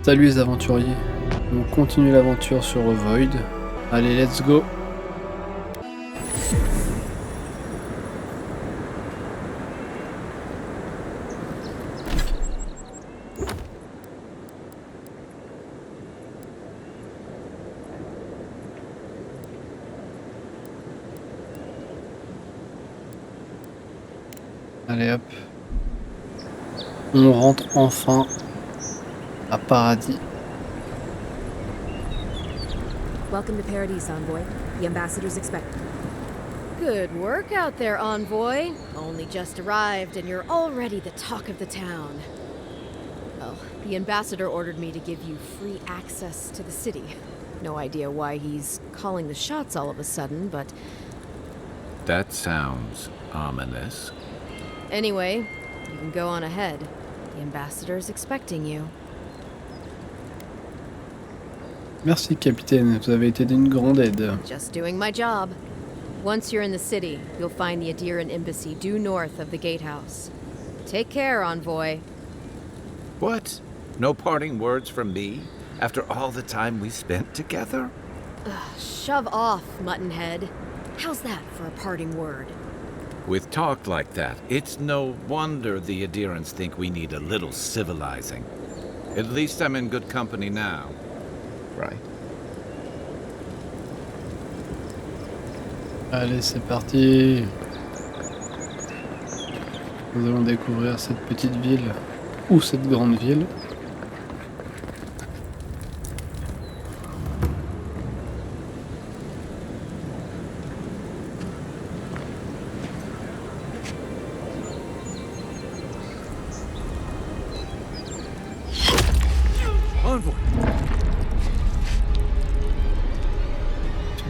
Salut les aventuriers, on continue l'aventure sur Avowed. Allez, let's go! Allez hop, on rentre enfin à Paradis. Welcome to Paradis, Envoy. The ambassador's expected. Good work out there, Envoy. Only just arrived and you're already the talk of the town. Well, the ambassador ordered me to give you free access to the city. No idea why he's calling the shots all of a sudden, but... That sounds ominous. Anyway, you can go on ahead. The ambassador's expecting you. Merci capitaine, vous avez été d'une grande aide. Just doing my job. Once you're in the city, you'll find the Adiran embassy due north of the gatehouse. Take care, Envoy. What? No parting words from me? After all the time we spent together? Shove off, Muttonhead. How's that for a parting word? With talk like that, it's no wonder the Adirans think we need a little civilizing. At least I'm in good company now. Right? Allez, c'est parti! Nous allons découvrir cette petite ville, ou cette grande ville.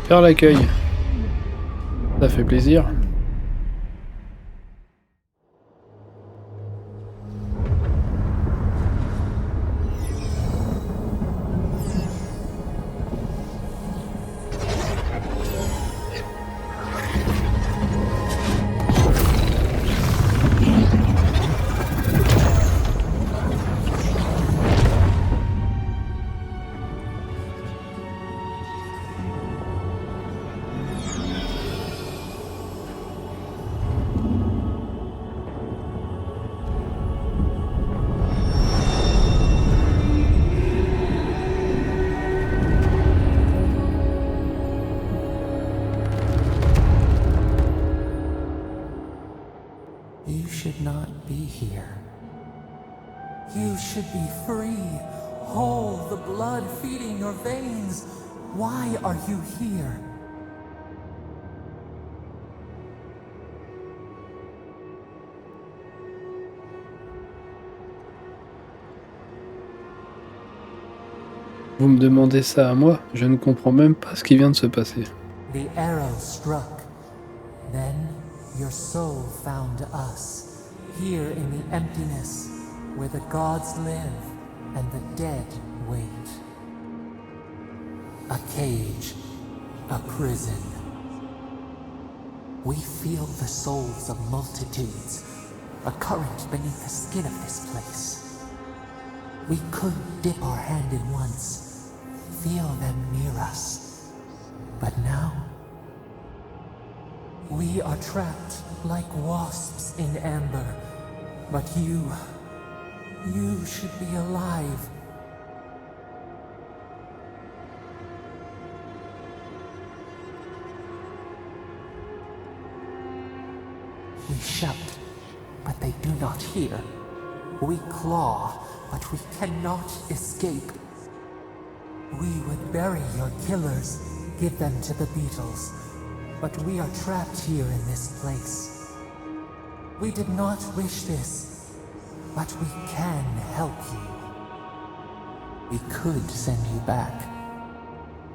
Super l'accueil, ça fait plaisir. You should not be here. You should be free, whole, the blood feeding your veins. Why are you here? Vous me demandez ça à moi? Je ne comprends même pas ce qui vient de se passer. The arrow struck. Then your soul found us, here in the emptiness, where the gods live and the dead wait. A cage, a prison. We feel the souls of multitudes, a current beneath the skin of this place. We could dip our hand in once, feel them near us, but now we are trapped like wasps in amber, but you should be alive. We shout, but they do not hear. We claw, but we cannot escape. We would bury your killers, give them to the beetles, but we are trapped here in this place. We did not wish this, but we can help you. We could send you back.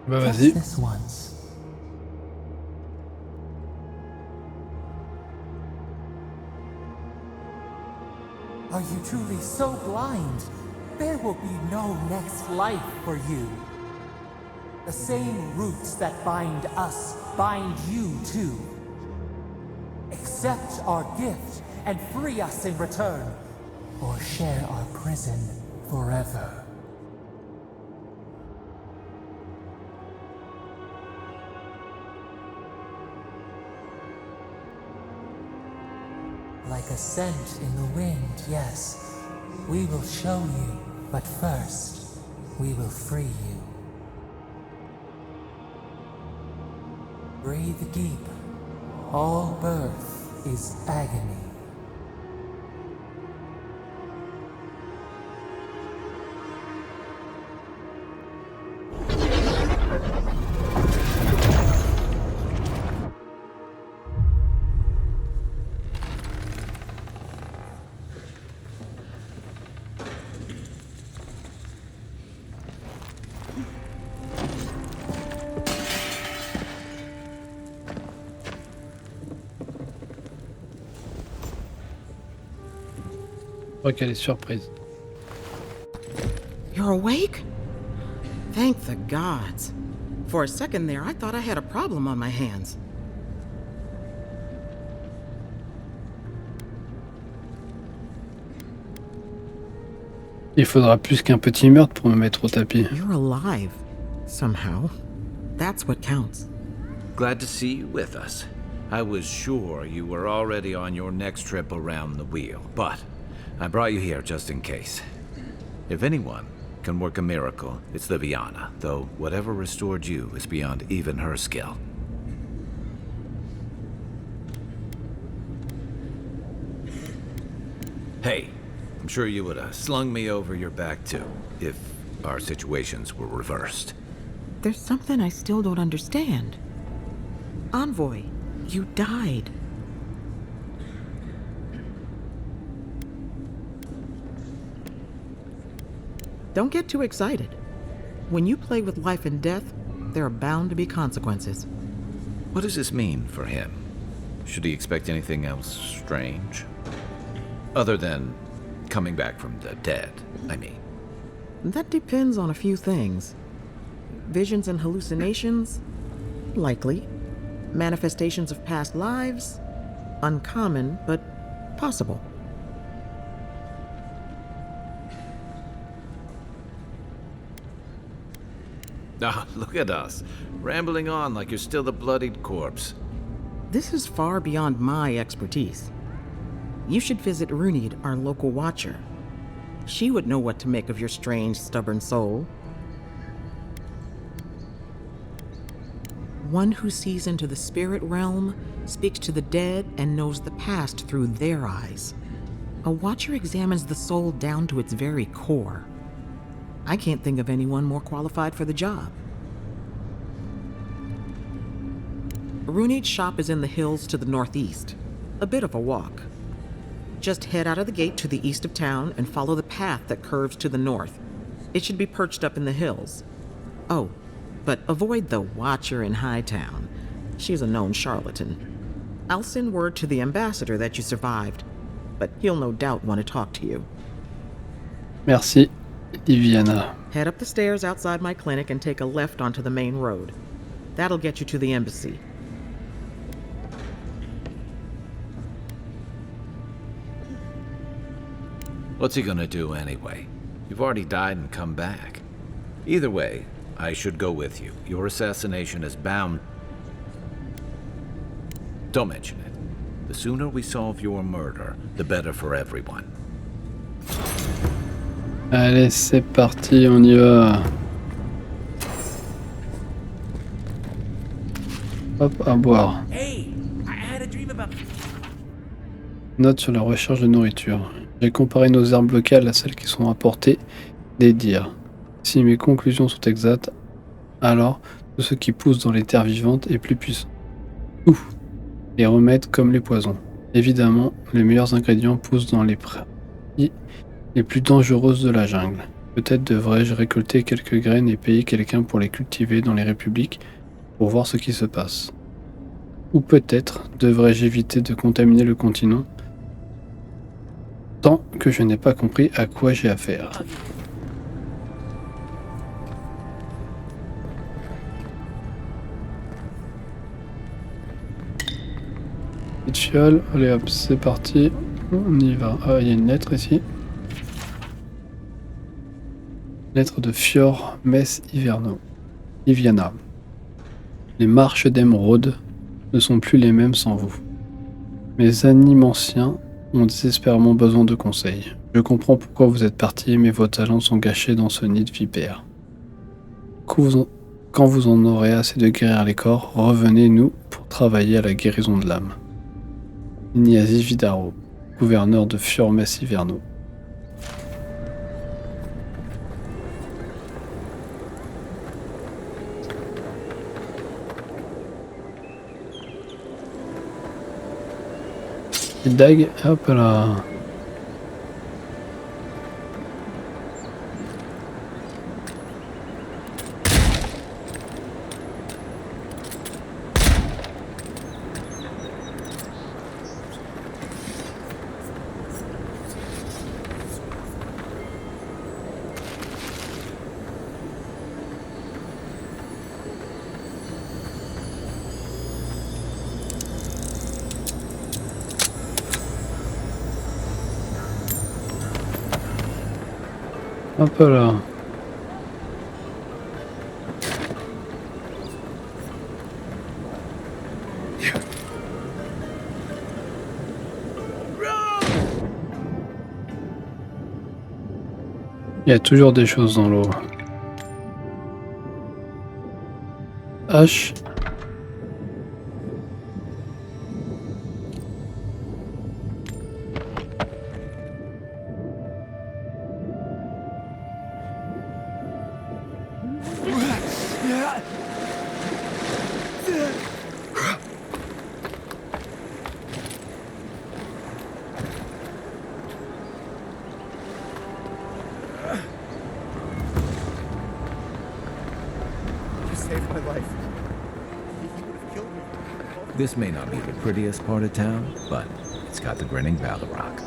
Bah Just vas-y. this once. Are you truly so blind? There will be no next life for you. The same roots that bind us bind you too. Accept accept our gift and free us in return, or share our prison forever. Like a scent in the wind, yes. We will show you, but first, we will free you. Breathe deep. All birth is agony. Je crois qu'elle est surprise. You're awake? Thank the gods. For a second there, I thought I had a problem on my hands. Il faudra plus qu'un petit meurtre pour me mettre au tapis. You're alive, somehow. That's what counts. Glad to see you with us. I was sure you were already on your next trip around the wheel, but I brought you here just in case. If anyone can work a miracle, it's Liviana, though whatever restored you is beyond even her skill. Hey, I'm sure you would have slung me over your back too, if our situations were reversed. There's something I still don't understand. Envoy, you died. Don't get too excited. When you play with life and death, there are bound to be consequences. What does this mean for him? Should he expect anything else strange? Other than coming back from the dead, I mean. That depends on a few things. Visions and hallucinations? Likely. Manifestations of past lives? Uncommon, but possible. Ah, look at us, rambling on like you're still a bloodied corpse. This is far beyond my expertise. You should visit Runid, our local watcher. She would know what to make of your strange, stubborn soul. One who sees into the spirit realm, speaks to the dead, and knows the past through their eyes. A watcher examines the soul down to its very core. I can't think of anyone more qualified for the job. Runid's shop is in the hills to the northeast. A bit of a walk. Just head out of the gate to the east of town and follow the path that curves to the north. It should be perched up in the hills. Oh, but avoid the Watcher in Hightown. She's a known charlatan. I'll send word to the ambassador that you survived, but he'll no doubt want to talk to you. Merci, Liviana. Head up the stairs outside my clinic and take a left onto the main road. That'll get you to the embassy. What's he gonna do anyway? You've already died and come back. Either way, I should go with you. Your assassination is bound... Don't mention it. The sooner we solve your murder, the better for everyone. Allez, c'est parti, on y va. Hop, à boire. Hey, I had a dream about... Note sur la recherche de nourriture. J'ai comparé nos herbes locales à celles qui sont apportées des dires. Si mes conclusions sont exactes, alors tout ce qui pousse dans les terres vivantes est plus puissant. Ouf. Les remèdes comme les poisons. Évidemment, les meilleurs ingrédients poussent dans les prairies les plus dangereuses de la jungle. Peut-être devrais-je récolter quelques graines et payer quelqu'un pour les cultiver dans les républiques pour voir ce qui se passe. Ou peut-être devrais-je éviter de contaminer le continent tant que je n'ai pas compris à quoi j'ai affaire. Petite fiole. Allez hop, c'est parti. On y va. Ah, il y a une lettre ici. Lettre de Fior Mess Iviana. Les marches d'Émeraude ne sont plus les mêmes sans vous. Mes animanciens ont désespérément besoin de conseils. Je comprends pourquoi vous êtes partis, mais vos talents sont gâchés dans ce nid de vipères. Quand vous en aurez assez de guérir les corps, revenez-nous pour travailler à la guérison de l'âme. Ignazi Vidaro, gouverneur de Fiormes Hiverno. Et Dag, hop là. Hop là. Il y a toujours des choses dans l'eau. H. This may not be the prettiest part of town, but it's got the grinning Balrog.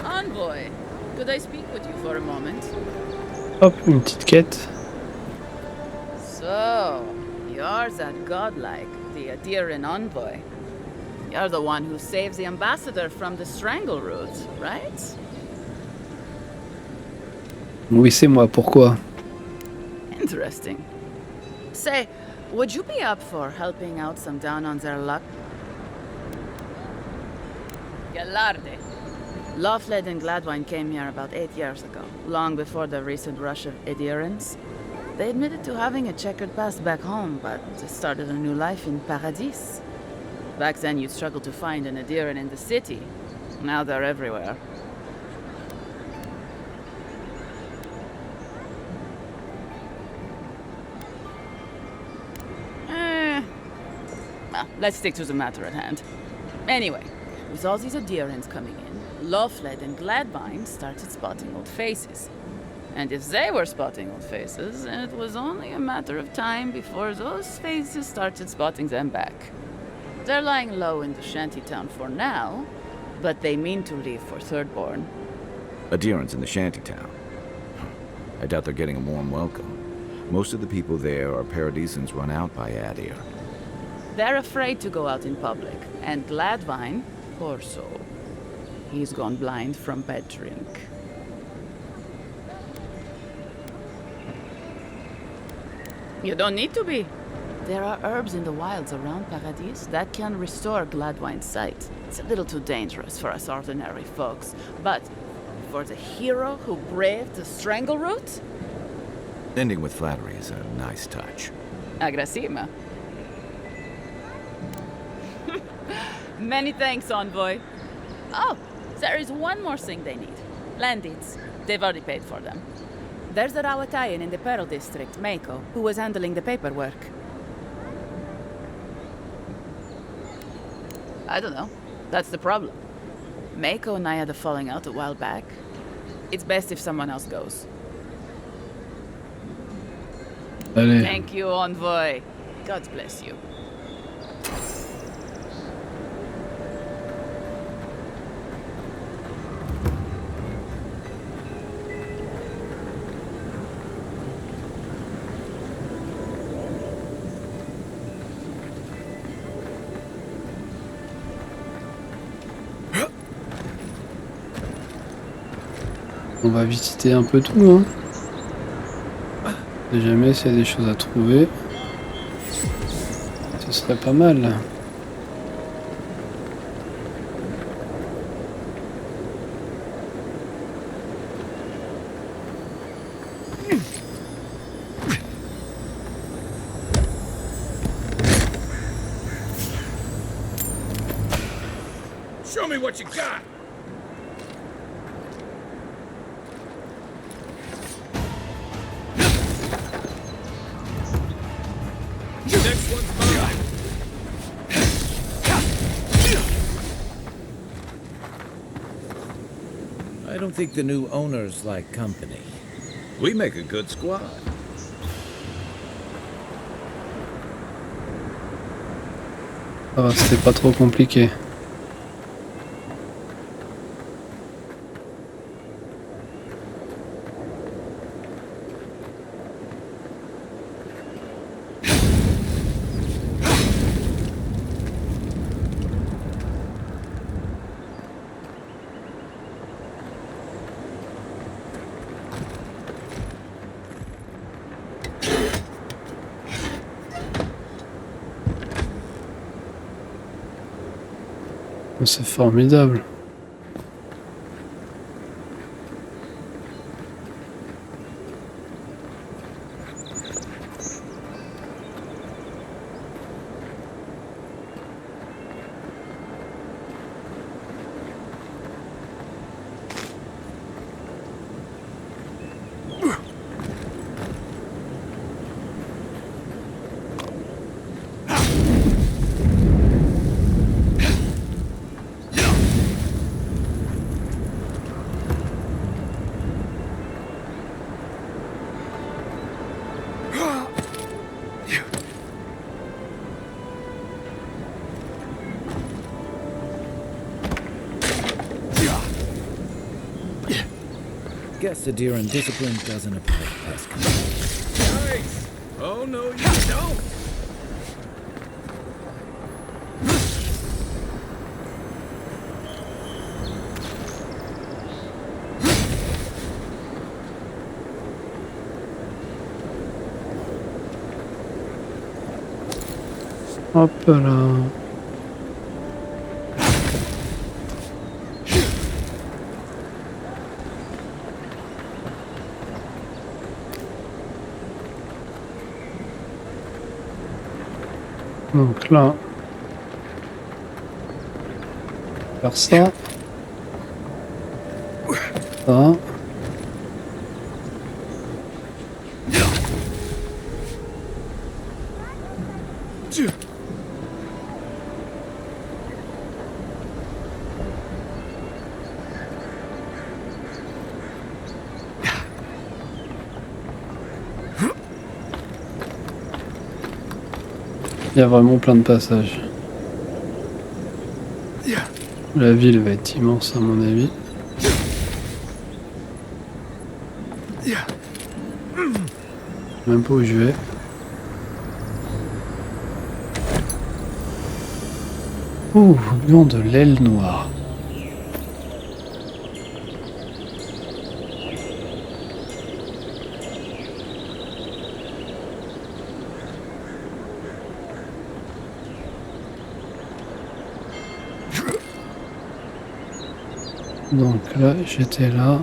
Envoy, could I speak with you for a moment? Hop, une petite quête. So, you're that godlike, the Adiran envoy. You're the one who saves the ambassador from the strangle root, right? Oui, c'est moi. Pourquoi? Interesting. Say, would you be up for helping out some down on their luck? Gallarde. Lawfled and Gladwine came here about 8 years ago, long before the recent rush of Idirans. They admitted to having a checkered past back home, but they started a new life in Paradis. Back then, you'd struggle to find an Adiran in the city. Now they're everywhere. Well, let's stick to the matter at hand. Anyway, with all these Adirans coming in, Lawfled and Gladvine started spotting old faces. And if they were spotting old faces, it was only a matter of time before those faces started spotting them back. They're lying low in the shantytown for now, but they mean to leave for Thirdborn. Adirans in the shantytown. I doubt they're getting a warm welcome. Most of the people there are Paradisans run out by Adir. They're afraid to go out in public, and Gladvine, poor soul, he's gone blind from bad drink. You don't need to be. There are herbs in the wilds around Paradis that can restore Gladwine's sight. It's a little too dangerous for us ordinary folks, but for the hero who braved the strangle root? Ending with flattery is a nice touch. Agrasima. Many thanks, Envoy. Oh, there is one more thing they need. Land deeds. They've already paid for them. There's a Rawatayan in the Pearl District, Mako, who was handling the paperwork. I don't know. That's the problem. Mako and I had a falling out a while back. It's best if someone else goes. Allez. Thank you, Envoy. God bless you. On va visiter un peu tout, hein. Si jamais s'il y a des choses à trouver, ce serait pas mal. Show me what you got. Next one's mine. I don't think the new owners like company. We make a good squad. Ça va, c'était pas trop compliqué. C'est formidable. Guess the deer and discipline doesn't apply to pest control. Nice. Oh no, you don't. Hop là. Donc là, faire ça, ça. Il y a vraiment plein de passages. La ville va être immense à mon avis. Je sais même pas où je vais. Ouh, lion de l'aile noire. Donc là, j'étais là.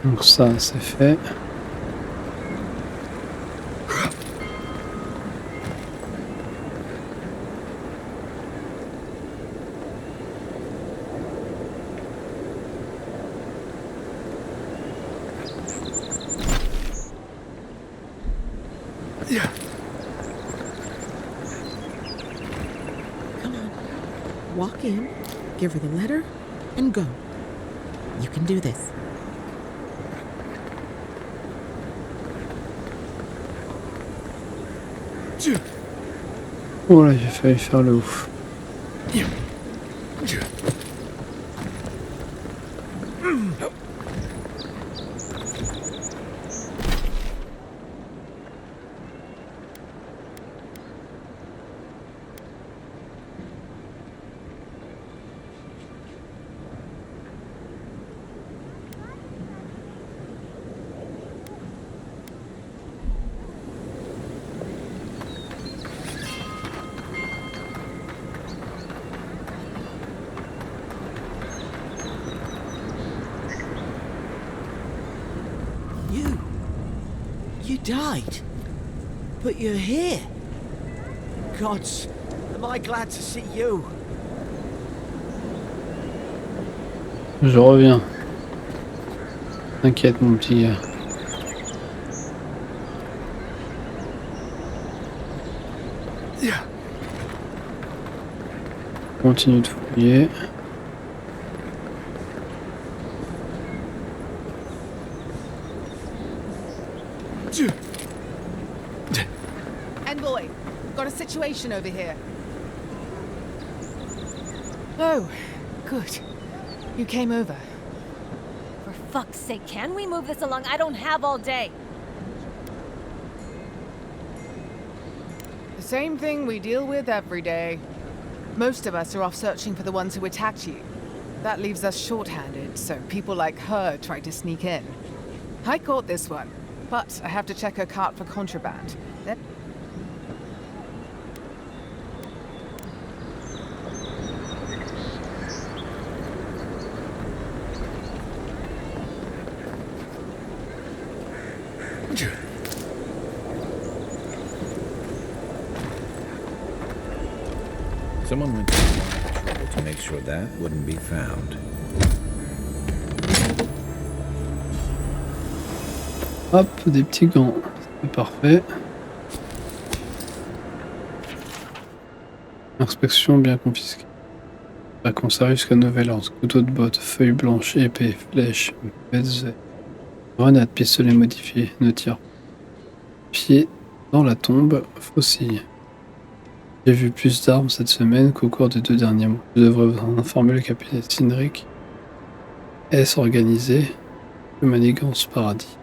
Donc ça, c'est fait. Come on. Walk in, give her the letter, and go. You can do this. Oh là, j'ai failli faire le ouf. You died. But you're here. Gods, am I glad to see you. Je reviens. T'inquiète mon petit gars. Continue de fouiller. Envoy, got a situation over here. Oh, good. You came over. For fuck's sake, can we move this along? I don't have all day. The same thing we deal with every day. Most of us are off searching for the ones who attacked you. That leaves us short-handed, so people like her try to sneak in. I caught this one, but I have to check her cart for contraband. Then Someone went to a lot of trouble to make sure that wouldn't be found. Hop, des petits gants. C'est parfait. Inspection bien confisquée. À conserver jusqu'à nouvel ordre. Couteau de botte, feuilles blanches, épée, flèche, pèse, grenade, pistolet modifié, ne tire. Pied dans la tombe, faucille. J'ai vu plus d'armes cette semaine qu'au cours des 2 derniers mois. Je devrais vous informer le capitaine Cindric. Est-ce organisé? Le manigance Paradis.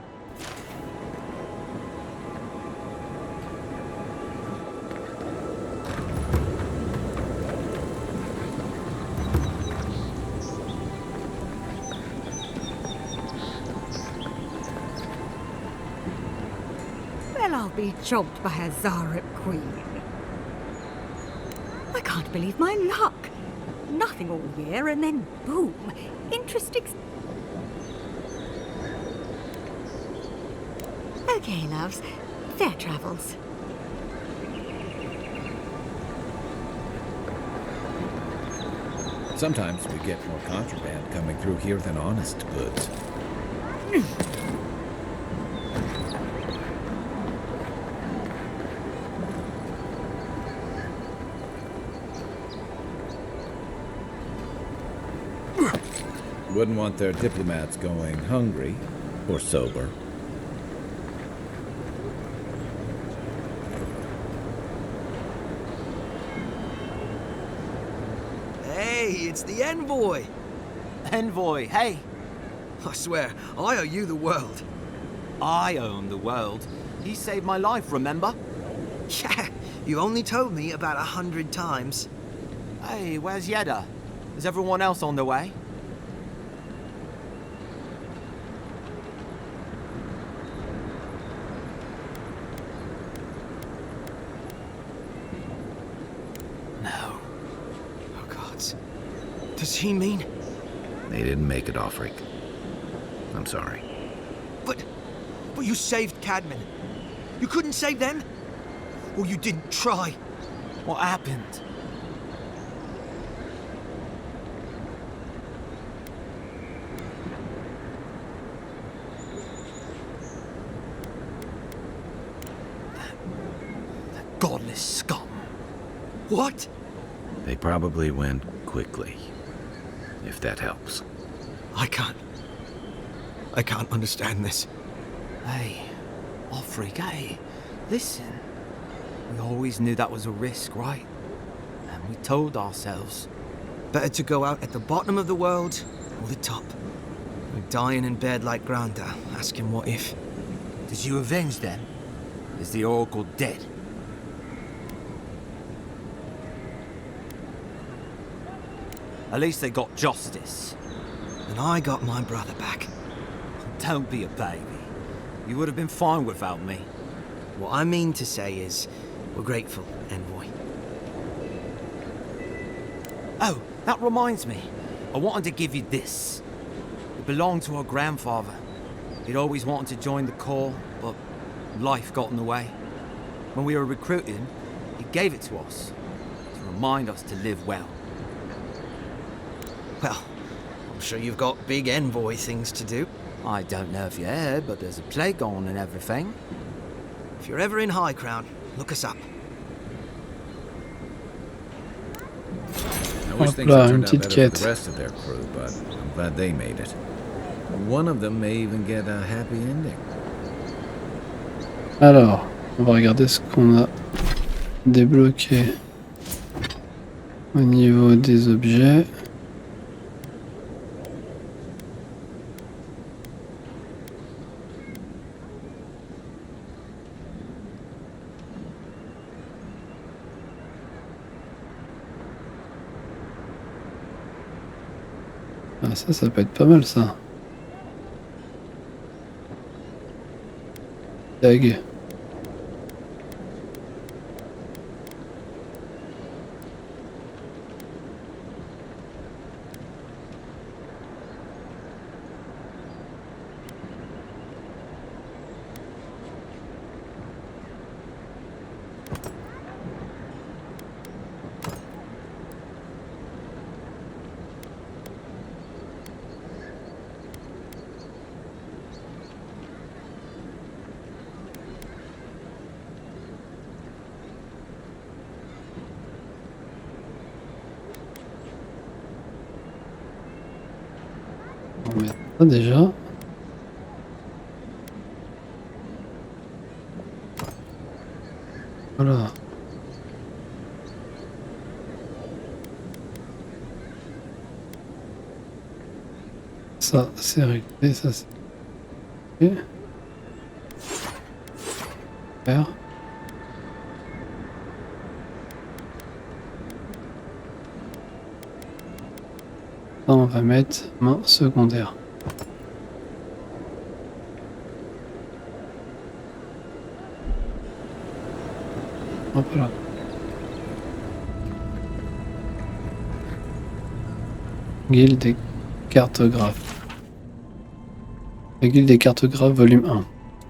Well, I'll be choked by a Zarep queen. I can't believe my luck. Nothing all year and then boom. Interesting. Okay, loves. Fair travels. Sometimes we get more contraband coming through here than honest goods. Wouldn't want their diplomats going hungry or sober. Hey, it's the Envoy! Envoy, hey! I swear, I owe you the world. I own the world. He saved my life, remember? Yeah, you only told me about 100 times. Hey, where's Yeda? Is everyone else on the way? No. Oh, gods. Does he mean... They didn't make it, Offric. I'm sorry. But you saved Cadman. You couldn't save them? Or you didn't try? What happened? this scum. What? They probably went quickly, if that helps. I can't understand this. Hey, Offrig, hey, listen. We always knew that was a risk, right? And we told ourselves. Better to go out at the bottom of the world or the top. We're dying in bed like Granda, asking what if. Did you avenge them? Is the Oracle dead? At least they got justice. And I got my brother back. Don't be a baby. You would have been fine without me. What I mean to say is, we're grateful, Envoy. Oh, that reminds me. I wanted to give you this. It belonged to our grandfather. He'd always wanted to join the Corps, but life got in the way. When we were recruiting, he gave it to us to remind us to live well. Well, I'm sure you've got big Envoy things to do. I don't know if you heard, but there's a plague on and everything. If you're ever in High Crown, look us up. I wish things had turned out better for the rest of their crew, but I'm glad they made it. One of them may even get a happy ending. Alors, on va regarder ce qu'on a débloqué au niveau des objets. Ah, ça peut être pas mal ça. Tag. On va mettre ça déjà. Voilà. Ça c'est réglé, ça c'est réglé. Super. Ça, on va mettre main secondaire. Hop là. Guilde des cartographes. La guilde des cartographes volume 1.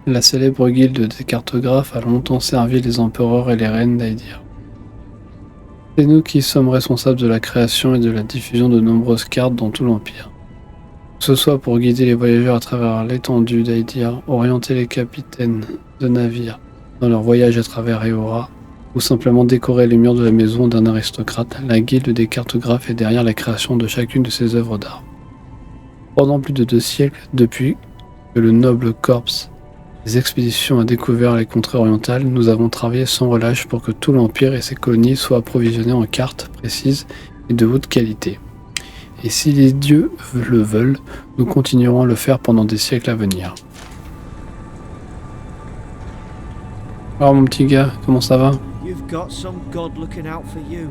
La célèbre guilde des cartographes a longtemps servi les empereurs et les reines d'Aedir. C'est nous qui sommes responsables de la création et de la diffusion de nombreuses cartes dans tout l'Empire. Que ce soit pour guider les voyageurs à travers l'étendue d'Aedir, orienter les capitaines de navires dans leur voyage à travers Eora, ou simplement décorer les murs de la maison d'un aristocrate, la guilde des cartographes est derrière la création de chacune de ces œuvres d'art. Pendant plus de 2 siècles, depuis que le noble corps des expéditions a découvert les contrées orientales, nous avons travaillé sans relâche pour que tout l'Empire et ses colonies soient approvisionnés en cartes précises et de haute qualité. Et si les dieux le veulent, nous continuerons à le faire pendant des siècles à venir. Alors mon petit gars, comment ça va? You've got some god looking out for you.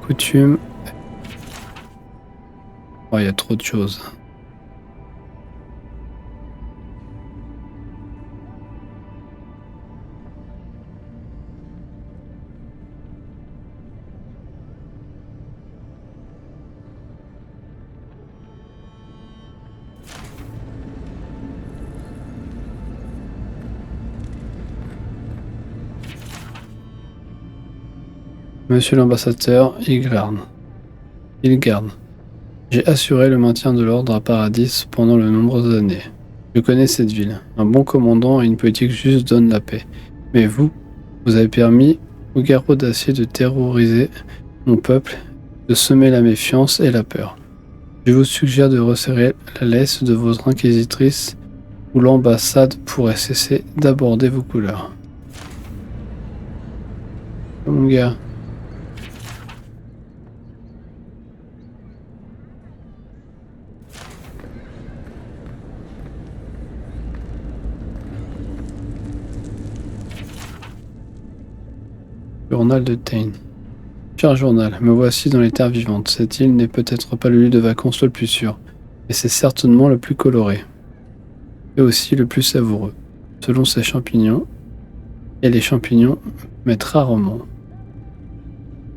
Coutume. Oh, il y a trop de choses. Monsieur l'ambassadeur Ilgarn. J'ai assuré le maintien de l'ordre à Paradis pendant de nombreuses années. Je connais cette ville. Un bon commandant et une politique juste donnent la paix. Mais vous avez permis aux garrots d'acier de terroriser mon peuple, de semer la méfiance et la peur. Je vous suggère de resserrer la laisse de votre inquisitrice ou l'ambassade pourrait cesser d'aborder vos couleurs. Oh, mon gars. Journal de Tain. Cher journal, me voici dans les terres vivantes. Cette île n'est peut-être pas le lieu de vacances le plus sûr, mais c'est certainement le plus coloré. Et aussi le plus savoureux, selon ces champignons, et les champignons mettent rarement.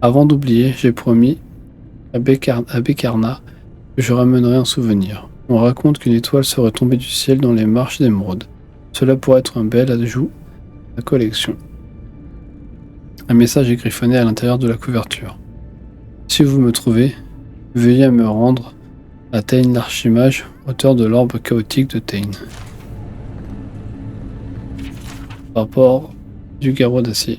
Avant d'oublier, j'ai promis à Bekarna que je ramènerai un souvenir. On raconte qu'une étoile serait tombée du ciel dans les marches d'émeraude. Cela pourrait être un bel ajout à la collection. Un message est griffonné à l'intérieur de la couverture. Si vous me trouvez, veuillez me rendre à Tain l'Archimage, auteur de l'orbe chaotique de Tain. Rapport du garrot d'acier.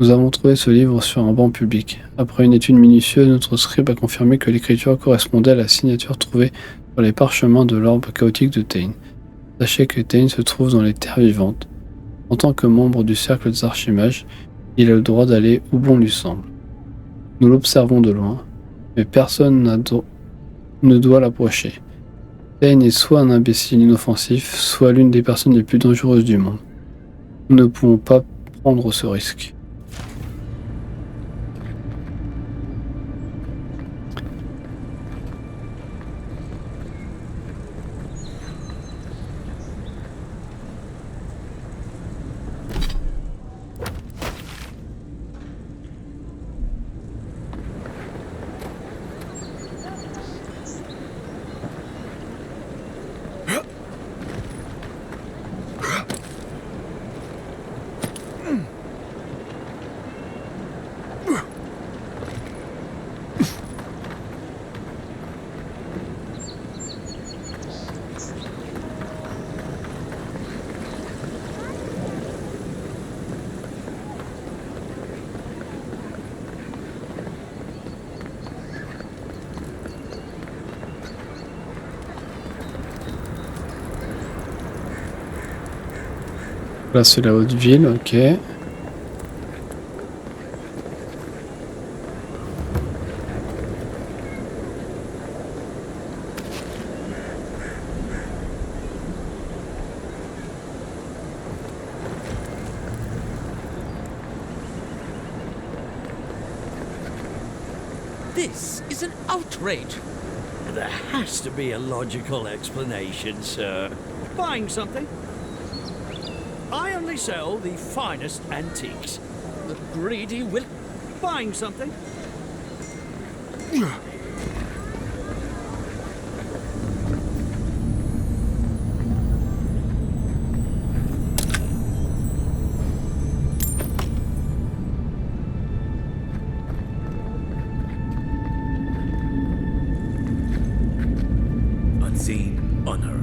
Nous avons trouvé ce livre sur un banc public. Après une étude minutieuse, notre scribe a confirmé que l'écriture correspondait à la signature trouvée sur les parchemins de l'orbe chaotique de Tain. Sachez que Tain se trouve dans les terres vivantes. En tant que membre du cercle des archimages, il a le droit d'aller où bon lui semble. Nous l'observons de loin, mais personne ne doit l'approcher. Tain est soit un imbécile inoffensif, soit l'une des personnes les plus dangereuses du monde. Nous ne pouvons pas prendre ce risque. Là c'est la haute ville, ok. This is an outrage. There has to be a logical explanation, sir. Buying something? I only sell the finest antiques. The greedy will... Buying something? Unseen, unheard.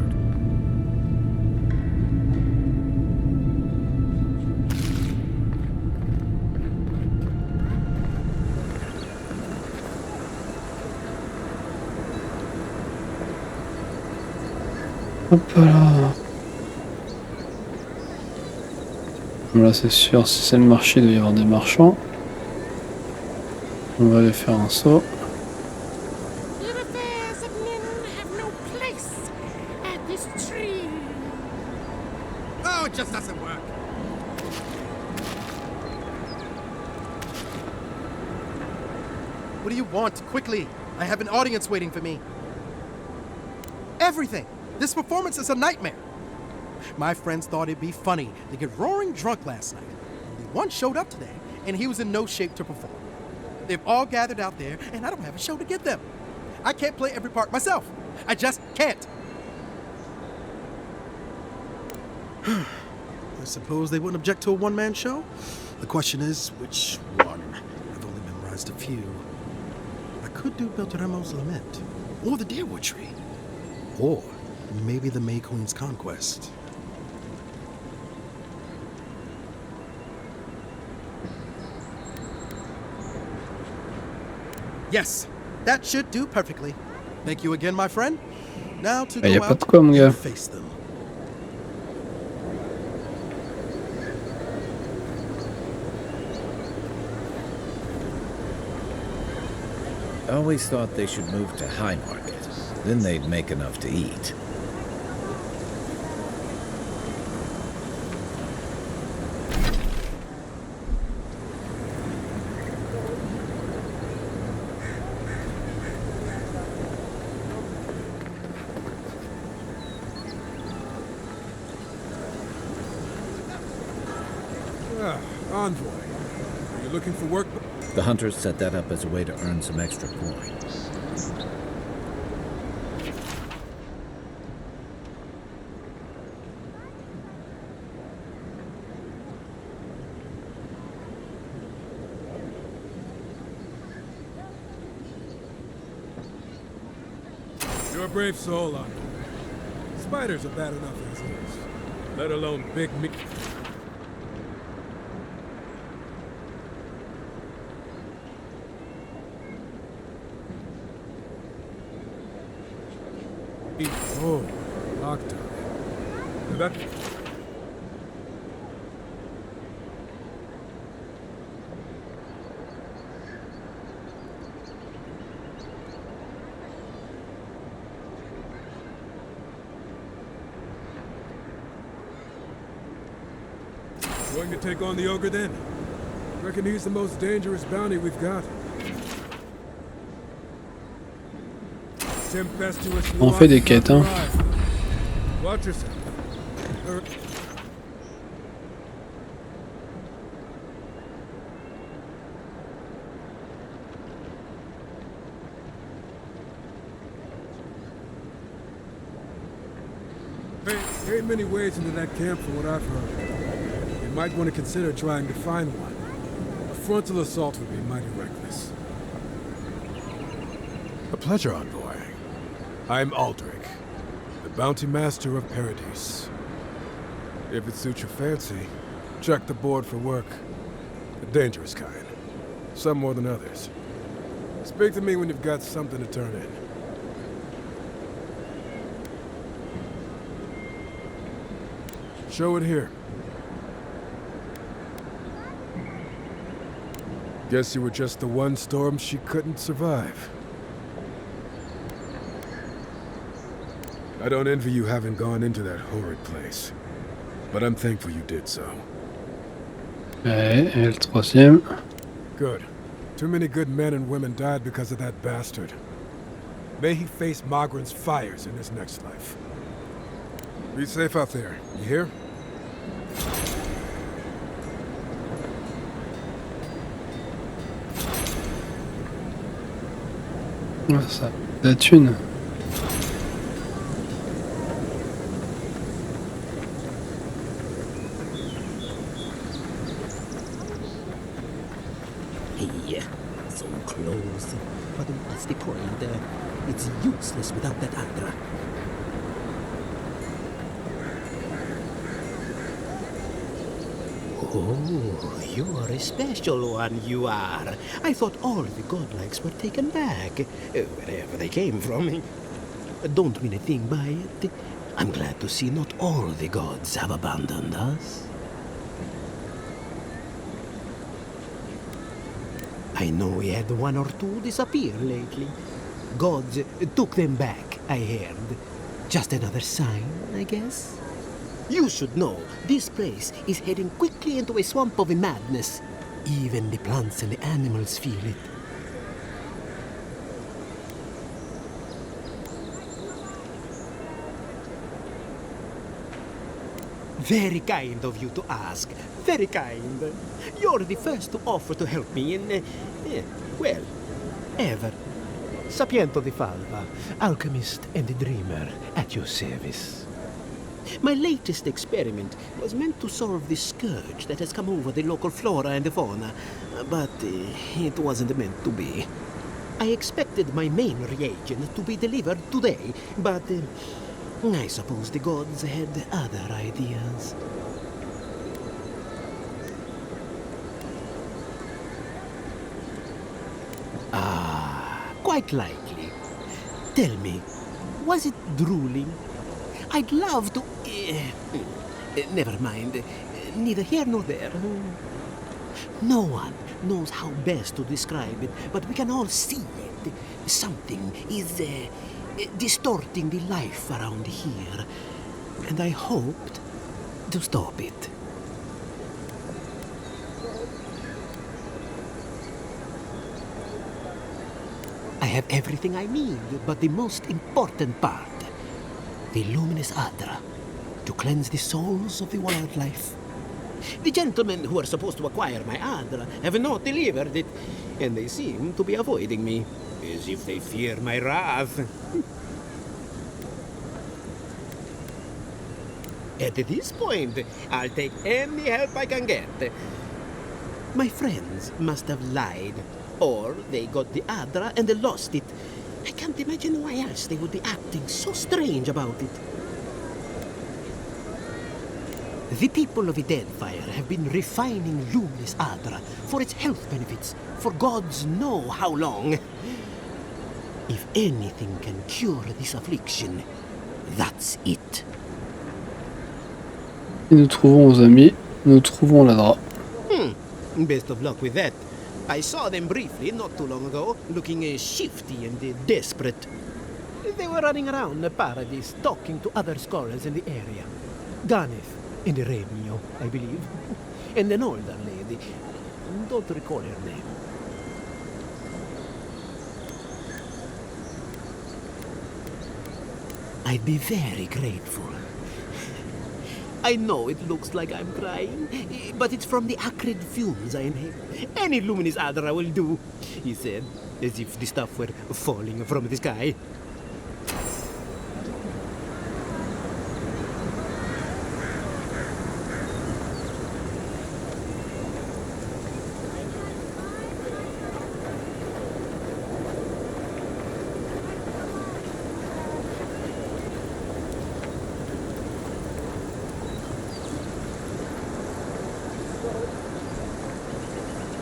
Hop là. Là c'est sûr, si c'est le marché, il doit y avoir des marchands. On va aller faire un saut. Oh, it just doesn't work. What do you want? Quickly! I have an audience waiting for me. Everything! This performance is a nightmare. My friends thought it'd be funny to get roaring drunk last night. Only one showed up today, and he was in no shape to perform. They've all gathered out there, and I don't have a show to give them. I can't play every part myself. I just can't. I suppose they wouldn't object to a one-man show? The question is, which one? I've only memorized a few. I could do Beltramo's Lament, or the Deerwood Tree, or Maybe the May Queen's conquest. Yes, that should do perfectly. Thank you again, my friend. Now to Y a go pas de out quoi, mon gars. and face them. I always thought they should move to High Market. Then they'd make enough to eat. Envoy. Are you looking for work? The hunters set that up as a way to earn some extra coin. You're a brave soul, Envoy. Spiders are bad enough as is, let alone big meat. Oh, lockdown. That... Going to take on the ogre then? Reckon he's the most dangerous bounty we've got. On fait des quêtes, hein. Watch yourself. Hey, ain't many ways into that camp from what I've heard. You might want to consider trying to find one. A frontal assault would be mighty reckless. A pleasure, Envoy. I'm Aldrich, the bounty master of Paradis. If it suits your fancy, check the board for work. A dangerous kind. Some more than others. Speak to me when you've got something to turn in. Show it here. Guess you were just the one storm she couldn't survive. I don't envy you having gone into that horrid place, but I'm thankful you did so. Ouais, et le troisième. Good. Too many good men and women died because of that bastard. May he face Magran's fires in his next life. Be safe out there, you hear? Ouais, ça. La thune. So close. But what's the point? It's useless without that Adra. Oh, you are a special one, you are. I thought all the godlikes were taken back, wherever they came from. Don't mean a thing by it. I'm glad to see not all the gods have abandoned us. I know we had one or two disappear lately. Gods took them back, I heard. Just another sign, I guess. You should know, this place is heading quickly into a swamp of madness. Even the plants and the animals feel it. Very kind of you to ask. Very kind. You're the first to offer to help me in, well, ever. Sapiento di Falva, alchemist and dreamer, at your service. My latest experiment was meant to solve the scourge that has come over the local flora and fauna, but it wasn't meant to be. I expected my main reagent to be delivered today, but I suppose the gods had other ideas. Ah, quite likely. Tell me, was it drooling? I'd love to... never mind. Neither here nor there. No one knows how best to describe it, but we can all see it. Something is distorting the life around here, and I hoped to stop it. I have everything I need, but the most important part, the luminous Adra, to cleanse the souls of the wildlife. The gentlemen who are supposed to acquire my Adra have not delivered it, and they seem to be avoiding me, as if they fear my wrath. At this point, I'll take any help I can get. My friends must have lied, or they got the Adra and they lost it. I can't imagine why else they would be acting so strange about it. The people of Edenfire have been refining luminous Adra for its health benefits for gods know how long. If anything can cure this affliction, that's it. Si nous trouvons aux amis, nous trouvons l'Adra. Best of luck with that. I saw them briefly not too long ago, looking shifty and desperate. They were running around Paradis, talking to other scholars in the area. Ganeth and Remio, I believe. And an older lady. Don't recall her name. I'd be very grateful. I know it looks like I'm crying, but it's from the acrid fumes I inhale. Any luminous Adra will do, he said, as if the stuff were falling from the sky.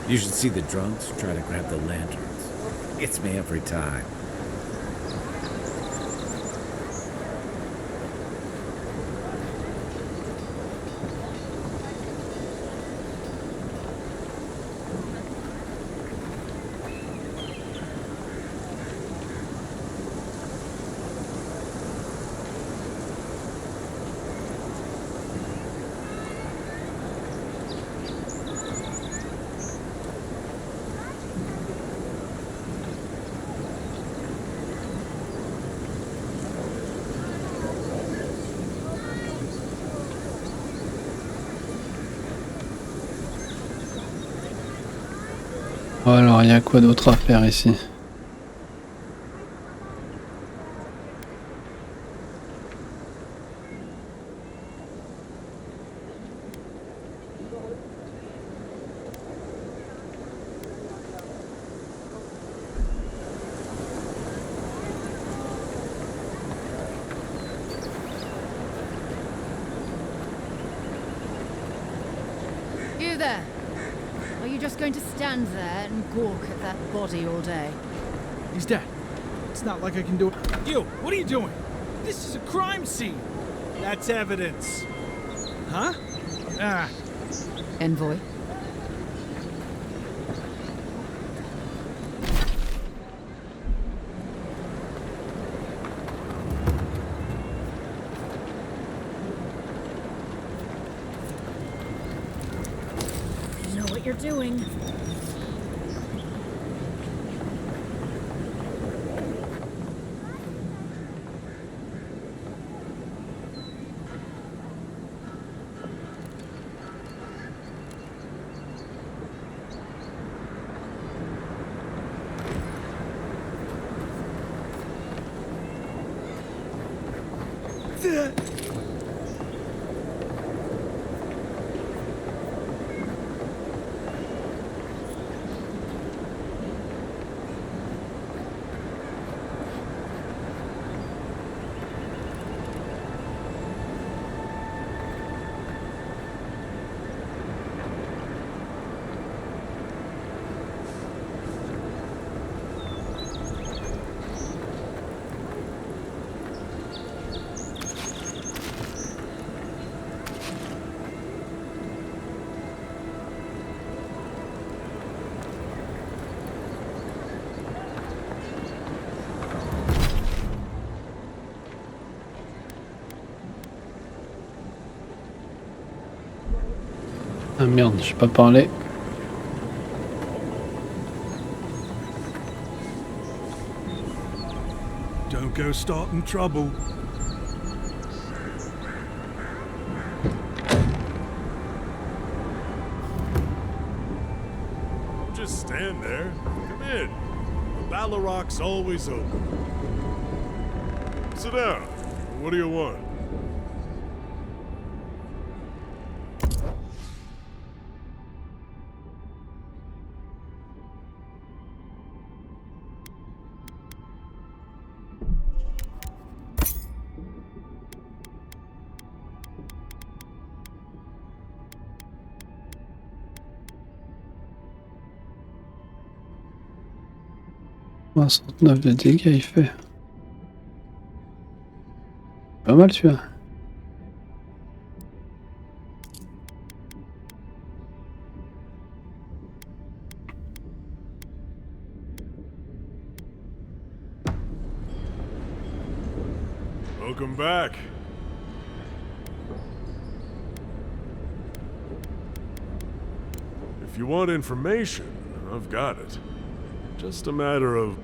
You should see the drunks try to grab the lanterns. Gets me every time. Alors, il y a quoi d'autre à faire ici? You there. Are you just going to stand there and gawk at that body all day? He's dead. It's not like I can do it. You, what are you doing? This is a crime scene. That's evidence. Huh? Ah. Envoy? You know what you're doing. Ah merde, j'ai pas parlé. Don't go starting trouble. Just stand there. Come in. The Ballaroc's always open. Sit down. What do you want? Oh, 69 de dégâts il fait. Pas mal celui-là. Welcome back. If you want information, I've got it. Just a matter of...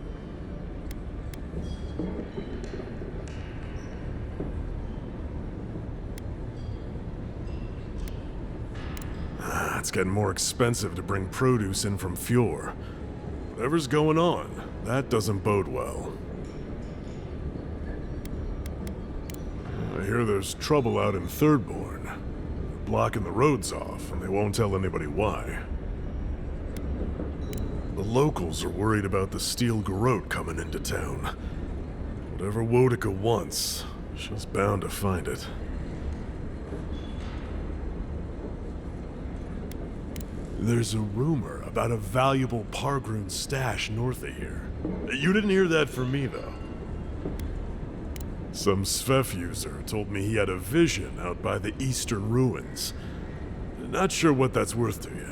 It's getting more expensive to bring produce in from Fjord. Whatever's going on, that doesn't bode well. I hear there's trouble out in Thirdborn. They're blocking the roads off, and they won't tell anybody why. The locals are worried about the steel garrote coming into town. Whatever Wodica wants, she's bound to find it. There's a rumor about a valuable Pargroon stash north of here. You didn't hear that from me, though. Some Svef user told me he had a vision out by the eastern ruins. Not sure what that's worth to you.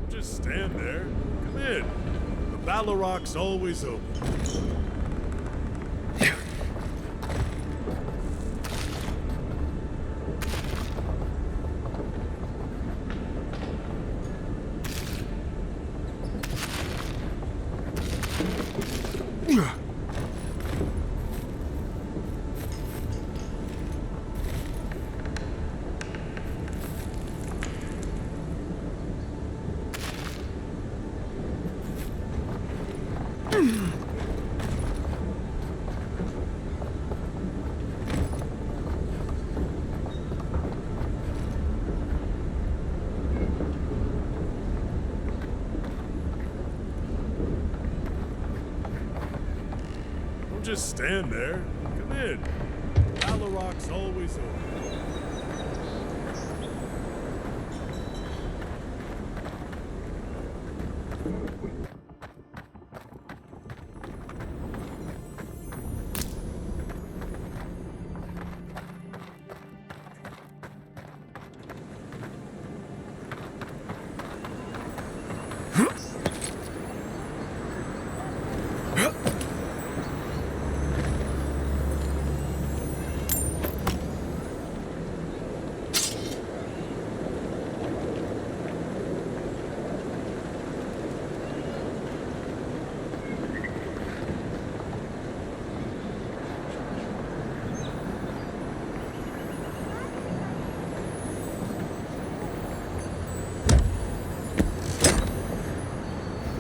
Just stand there. Come in. The Ballaroc's always open. Just stand there. Come in. Ballaroc's always open.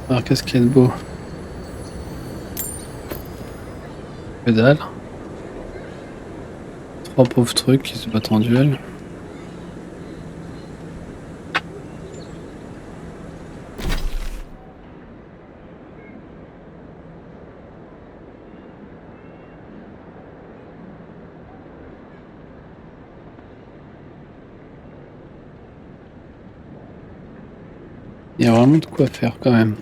Alors qu'est-ce qu'il y a de beau? Que dalle. 3 pauvres trucs qui se battent en duel. Il y a vraiment de quoi faire quand même.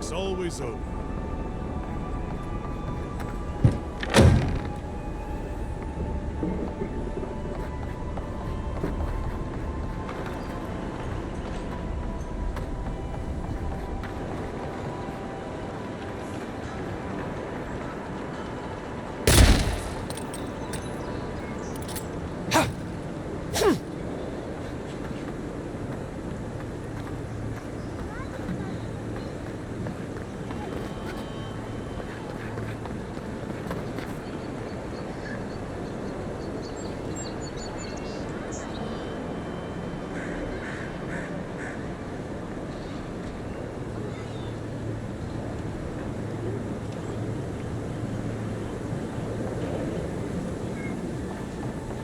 Work's always over.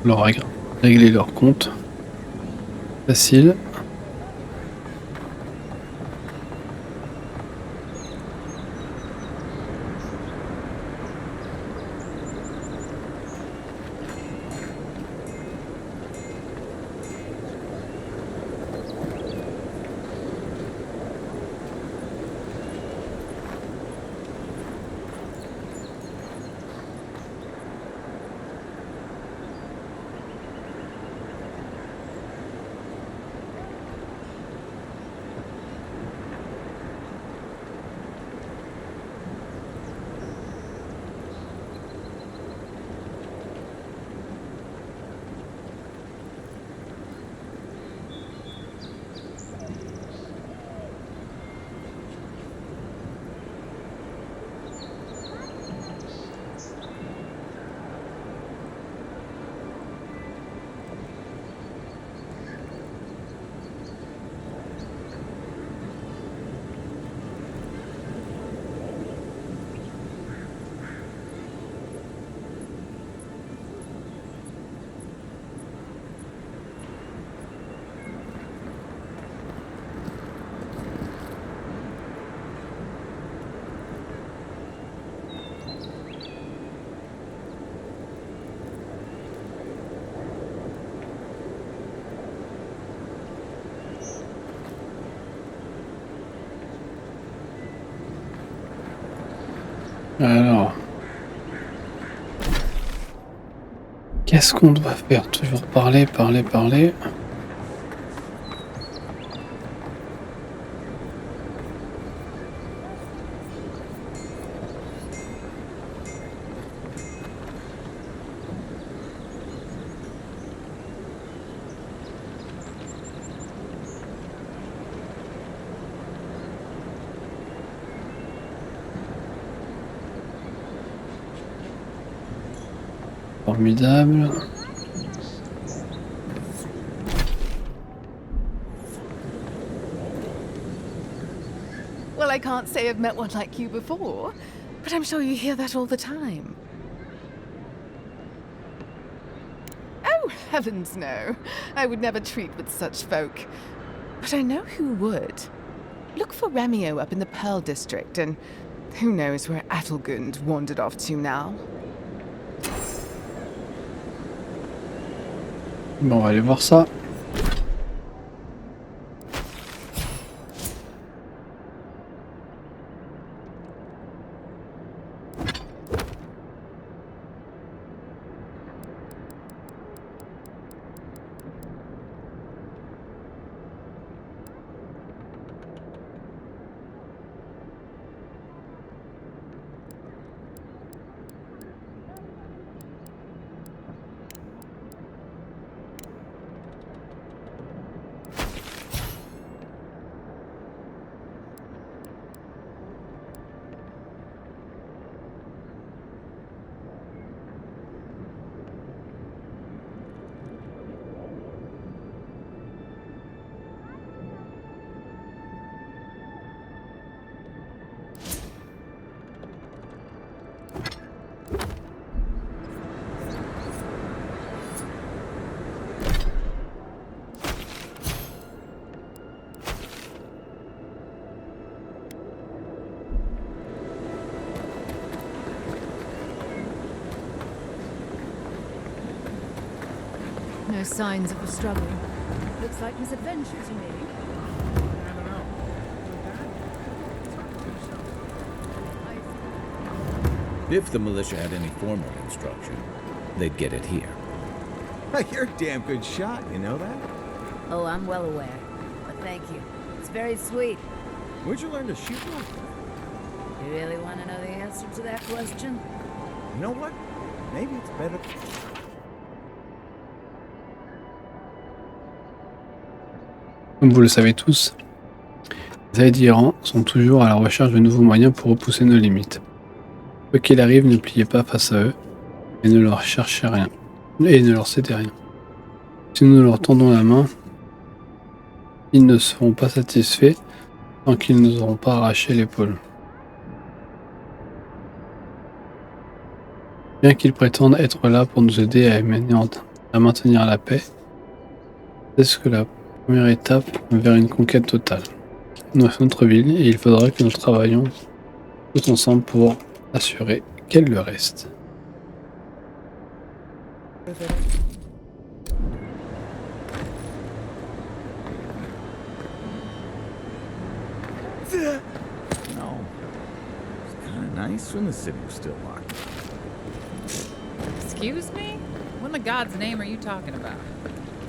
Leur régler leur compte. Facile. Alors, qu'est-ce qu'on doit faire? Toujours parler, parler, parler. Formidable. Well, I can't say I've met one like you before, but I'm sure you hear that all the time. Oh, heavens no. I would never treat with such folk. But I know who would. Look for Remio up in the Pearl District, and who knows where Adelgund wandered off to now. Bon, on va aller voir ça. No signs of a struggle. Looks like misadventure to me. I don't know. If the militia had any formal instruction, they'd get it here. You're a damn good shot, you know that? Oh, I'm well aware. But thank you. It's very sweet. Where'd you learn to shoot like that? You really want to know the answer to that question? You know what? Maybe it's better... Comme vous le savez tous, les Aedirans sont toujours à la recherche de nouveaux moyens pour repousser nos limites. Quoi qu'il arrive, ne pliez pas face à eux et ne leur cherchez rien, et ne leur cédez rien. Si nous leur tendons la main, ils ne seront pas satisfaits tant qu'ils nous auront pas arraché l'épaule. Bien qu'ils prétendent être là pour nous aider à maintenir la paix, c'est que la première étape vers une conquête totale. Notre ville, et il faudra que nous travaillions tous ensemble pour assurer qu'elle le reste. No. It's kind of nice when the city was still locked. Excuse me? What in the God's name are you talking about?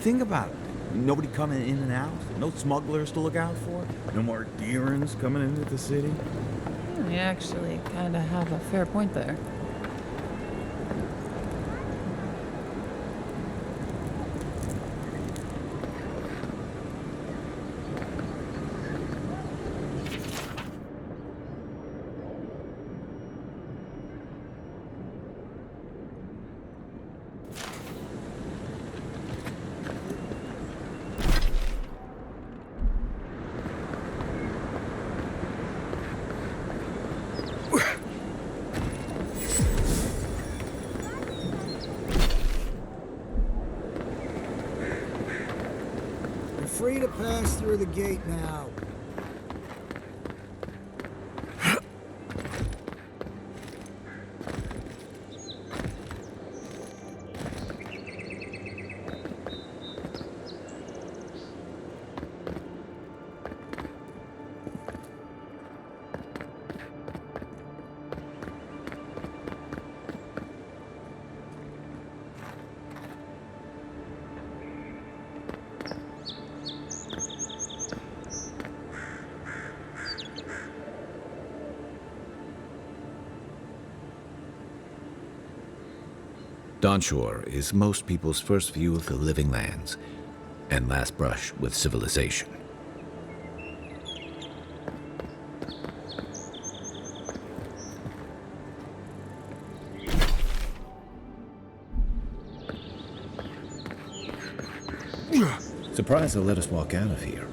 Think about it. Nobody coming in and out. No smugglers to look out for. No more deerins coming into the city. You actually kind of have a fair point there. Free to pass through the gate now. Dawnshore is most people's first view of the living lands and last brush with civilization. Surprised they'll let us walk out of here.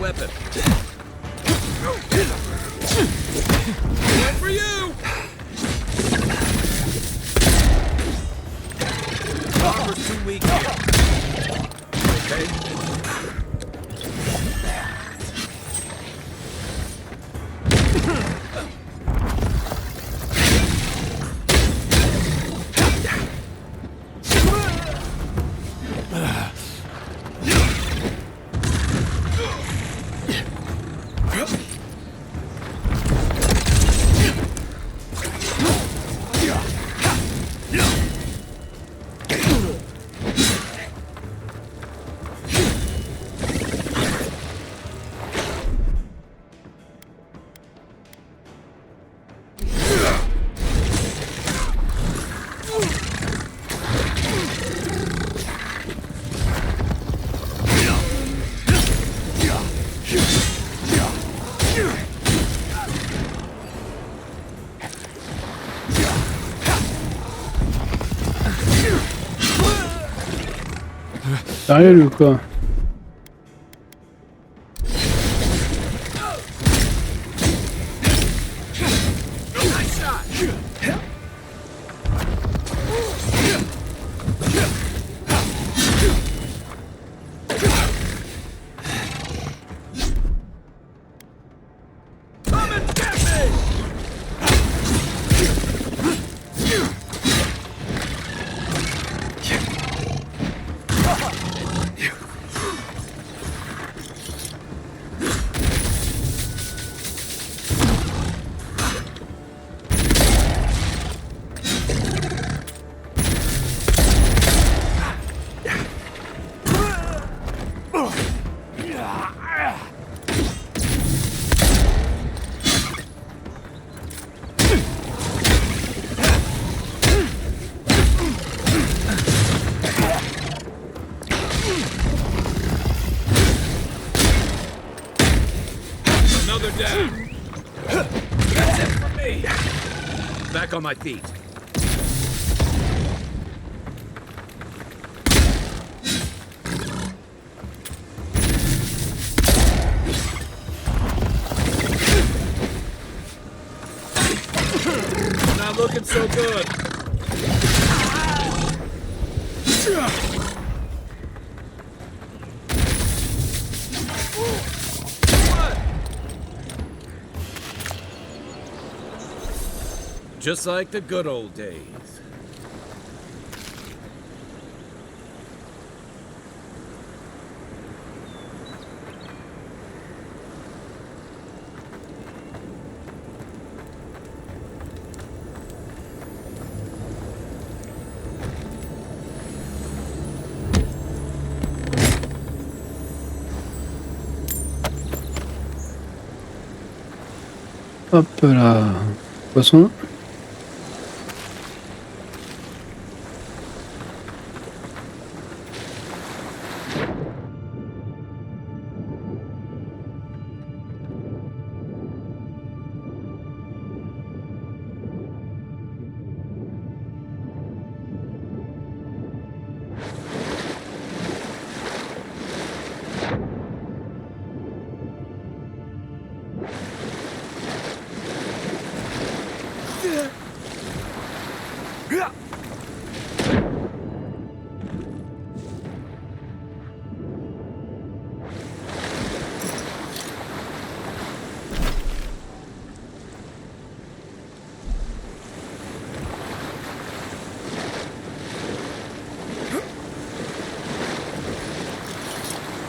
Weapon. One for you! Armor's too weak here. Okay. sérieux lui ou quoi? That's it for me. Back on my feet. Not looking so good. Just like the good old days. Hop là. Poisson.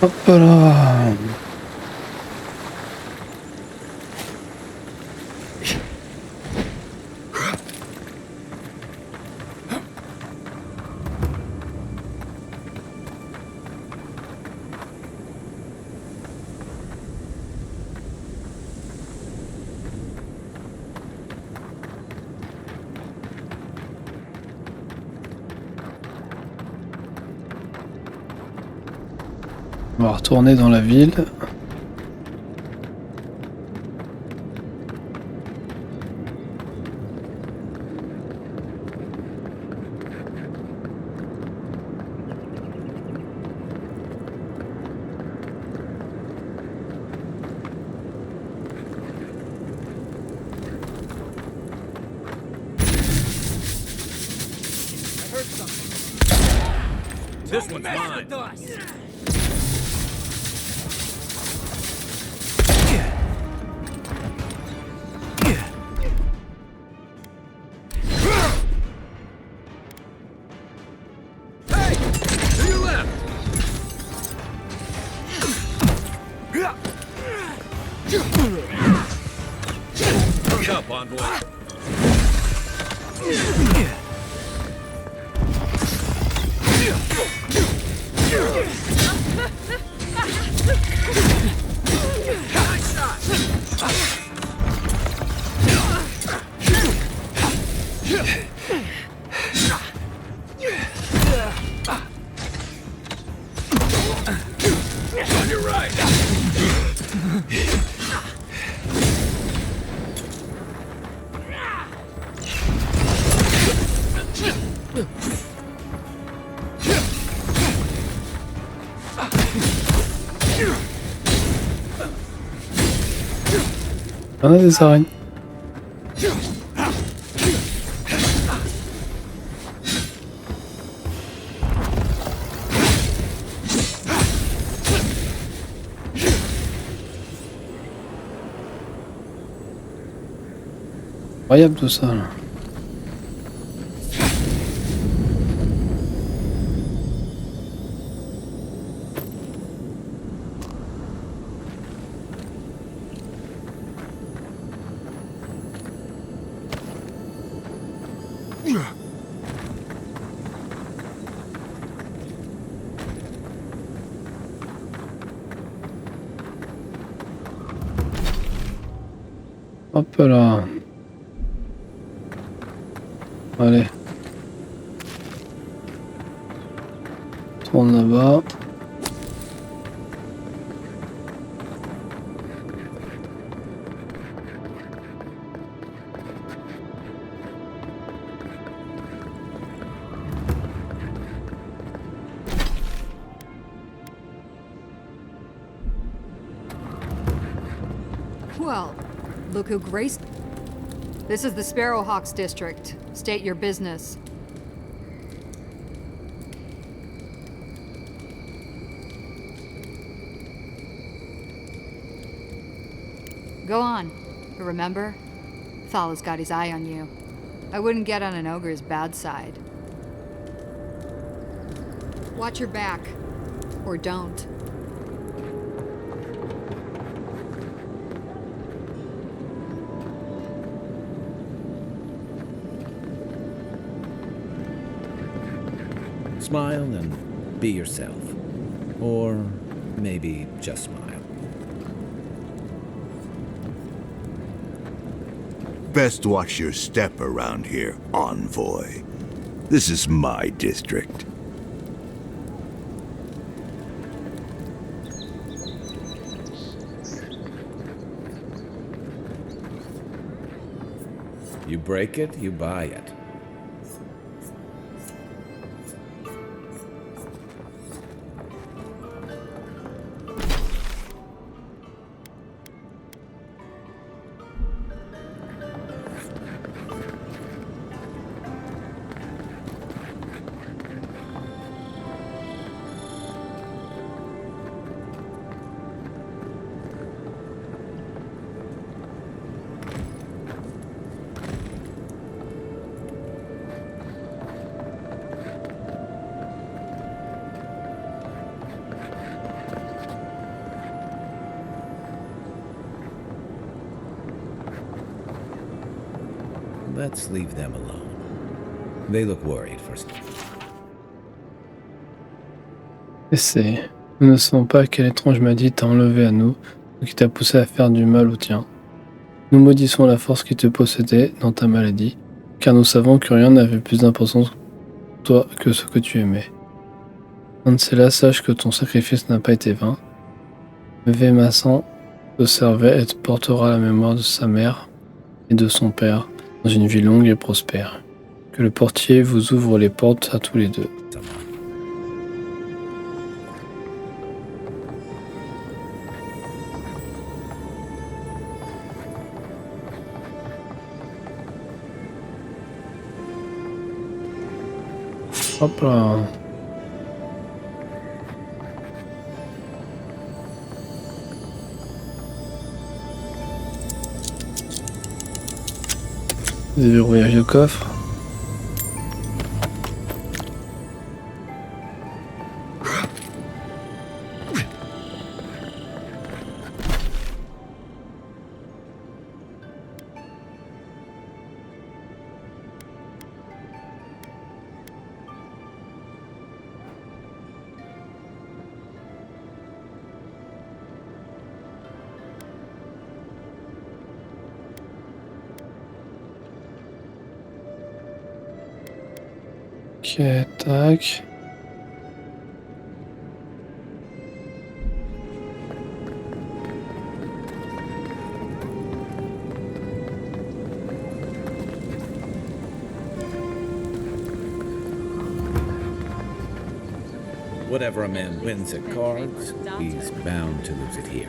Hop là. On va retourner dans la ville. This one's mine. Up, envoy. Nice shot. On your right. On a des arènes. Incroyable tout ça là. Hop là. Allez. Tourne là-bas. Well, look who graced. This is the Sparrowhawks district. State your business. Go on. But remember, Thal's got his eye on you. I wouldn't get on an ogre's bad side. Watch your back. Or don't. Smile and be yourself. Or maybe just smile. Best watch your step around here, envoy. This is my district. You break it, you buy it. Let's leave them alone. They look worried for some. Essaye. Nous ne savons pas quelle étrange maladie t'a enlevé à nous, ou qui t'a poussé à faire du mal au tien. Nous maudissons la force qui te possédait dans ta maladie, car nous savons que rien n'avait plus d'importance pour toi que ce que tu aimais. Ancella, sache que ton sacrifice n'a pas été vain. Vémassan te servait et te portera la mémoire de sa mère et de son père dans une vie longue et prospère. Que le portier vous ouvre les portes à tous les deux. Hop là. Déverrouillage de coffre. Ok, tac. Whatever a man wins at cards, he's bound to lose it here.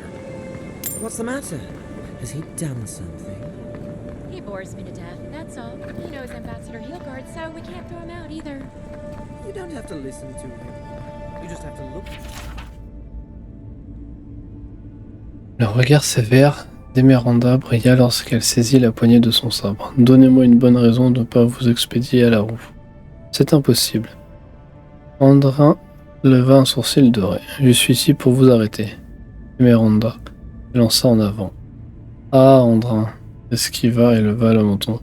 What's the matter? Has he done something? He bores me to death, that's all. He knows Ambassador Heelguard, so we can't throw him out either. You don't have to listen to him. You just have to look. Le regard sévère d'Emeranda brilla lorsqu'elle saisit la poignée de son sabre. Donnez-moi une bonne raison de ne pas vous expédier à la roue. C'est impossible. Andrin leva un sourcil doré. Je suis ici pour vous arrêter. Emeranda lança en avant. Ah, Andrin esquiva et leva le menton.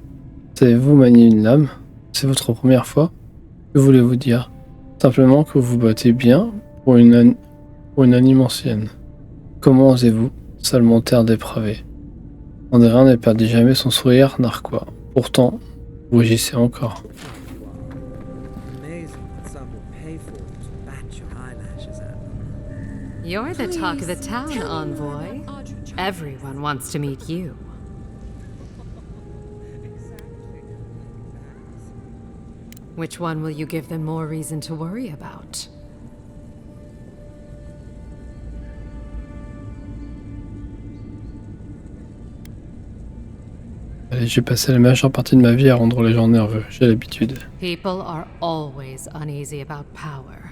Savez-vous manier une lame? C'est votre première fois? Que voulez-vous dire? Simplement que vous vous battez bien pour une anime ancienne. Comment osez-vous, salmentaire dépravé? Andrin ne perdit jamais son sourire narquois. Pourtant, vous rugissez encore. You're the talk of the town, envoy. Everyone wants to meet you. Which one will you give them more reason to worry about? Allez, j'ai passé la majeure partie de ma vie à rendre les gens nerveux. J'ai l'habitude. People are always uneasy about power.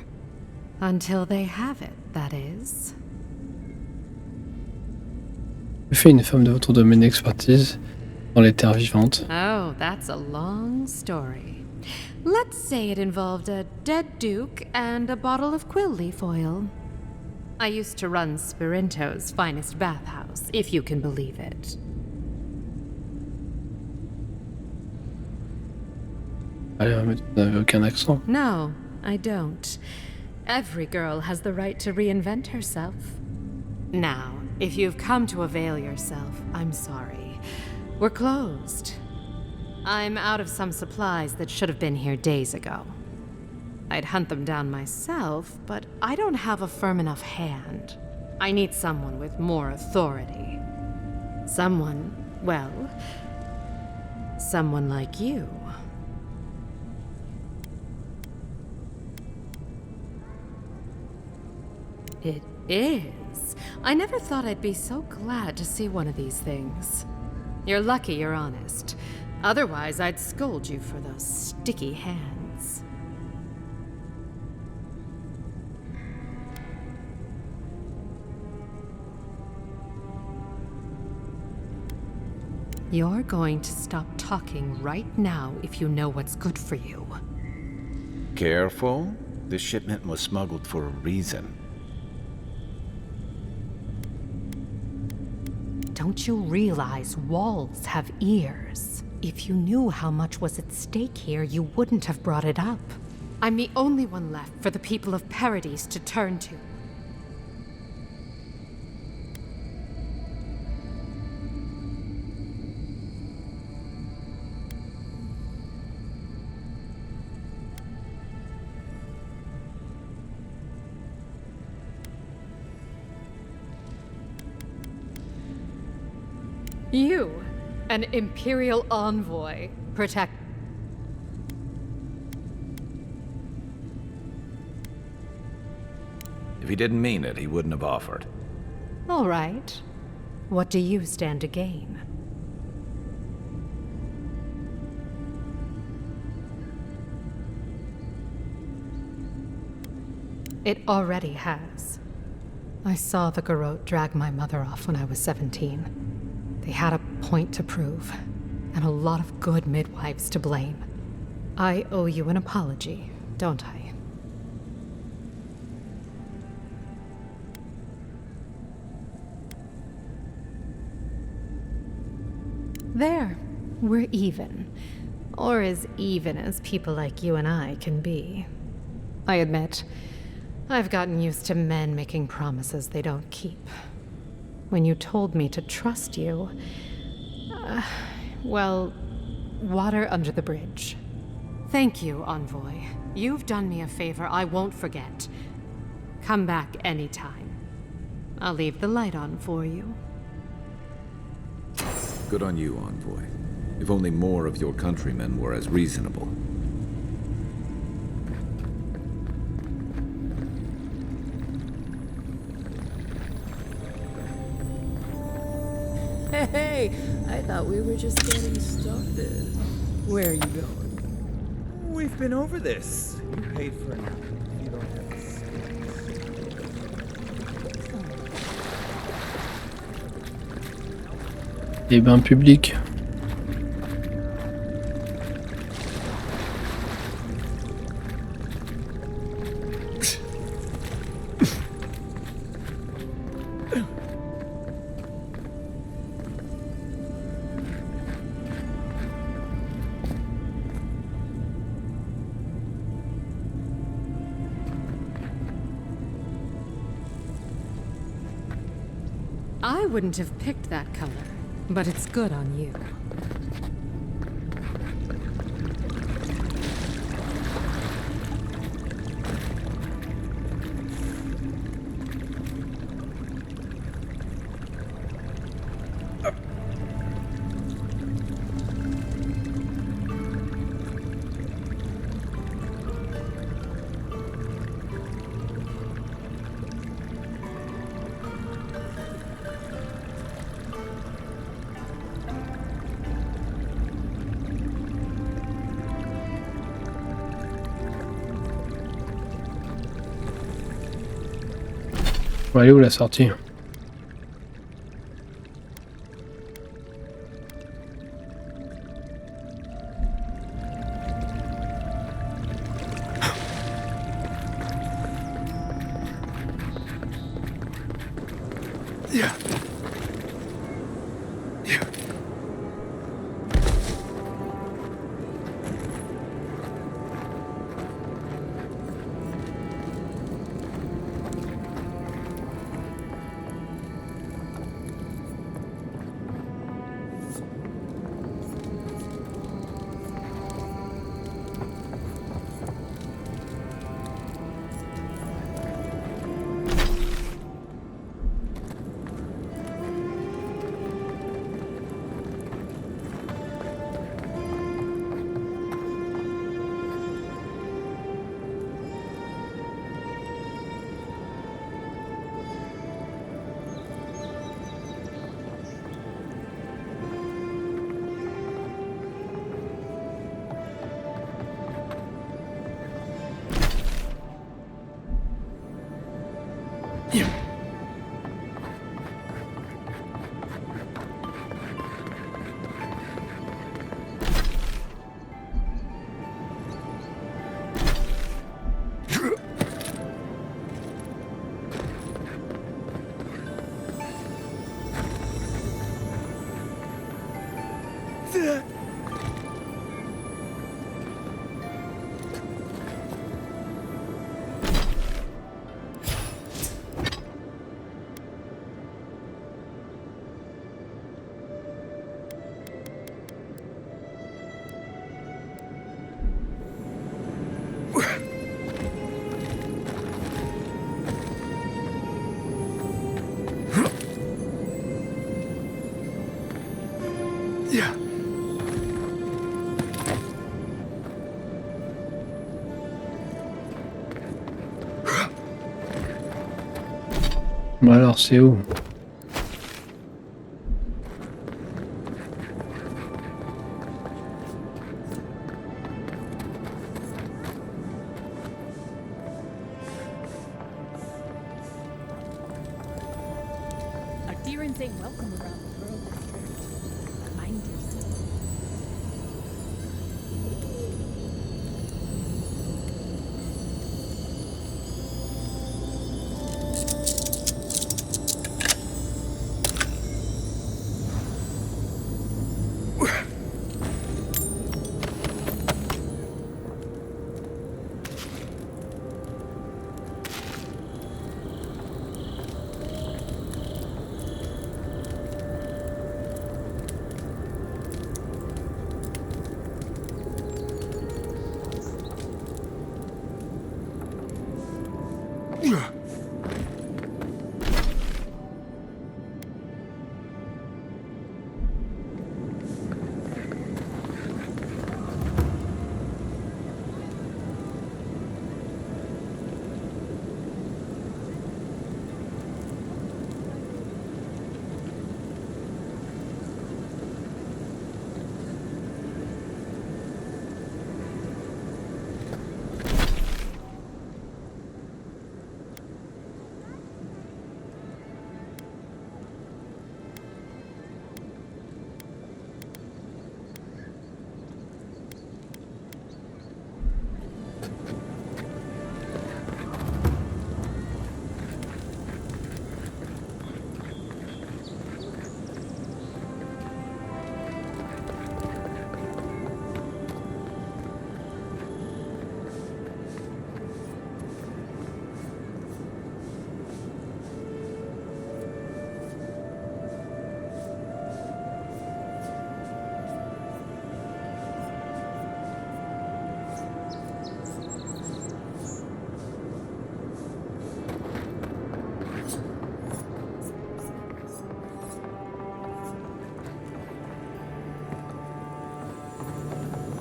Until they have it, that is. Que fait une femme de votre domaine d'expertise dans les terres vivantes? Oh, that's a long story. Let's say it involved a dead duke and a bottle of quill leaf oil. I used to run Spirinto's finest bathhouse, if you can believe it. Allez, mais tu n'avais aucun accent. No, I don't. Every girl has the right to reinvent herself. Now, if you've come to avail yourself, I'm sorry. We're closed. I'm out of some supplies that should have been here days ago. I'd hunt them down myself, but I don't have a firm enough hand. I need someone with more authority. Someone, well, someone like you. It is. I never thought I'd be so glad to see one of these things. You're lucky you're honest. Otherwise, I'd scold you for those sticky hands. You're going to stop talking right now if you know what's good for you. Careful. This shipment was smuggled for a reason. Don't you realize walls have ears? If you knew how much was at stake here, you wouldn't have brought it up. I'm the only one left for the people of Paradis to turn to. You, an Imperial envoy, protect... If he didn't mean it, he wouldn't have offered. All right. What do you stand to gain? It already has. I saw the Garrote drag my mother off when I was 17. They had a point to prove, and a lot of good midwives to blame. I owe you an apology, don't I? There, we're even. Or as even as people like you and I can be. I admit, I've gotten used to men making promises they don't keep. When you told me to trust you, well, water under the bridge. Thank you, Envoy. You've done me a favor I won't forget. Come back anytime. I'll leave the light on for you. Good on you, Envoy. If only more of your countrymen were as reasonable. Hey, I thought we were just getting started. Where are you going? We've been over this. You paid for an hour. You don't have to Les bains publics. I wouldn't have picked that color, but it's good on you. On va aller où la sortie? Bon alors c'est où? Adherents ain't welcome around the Pearl District. Mind yourself.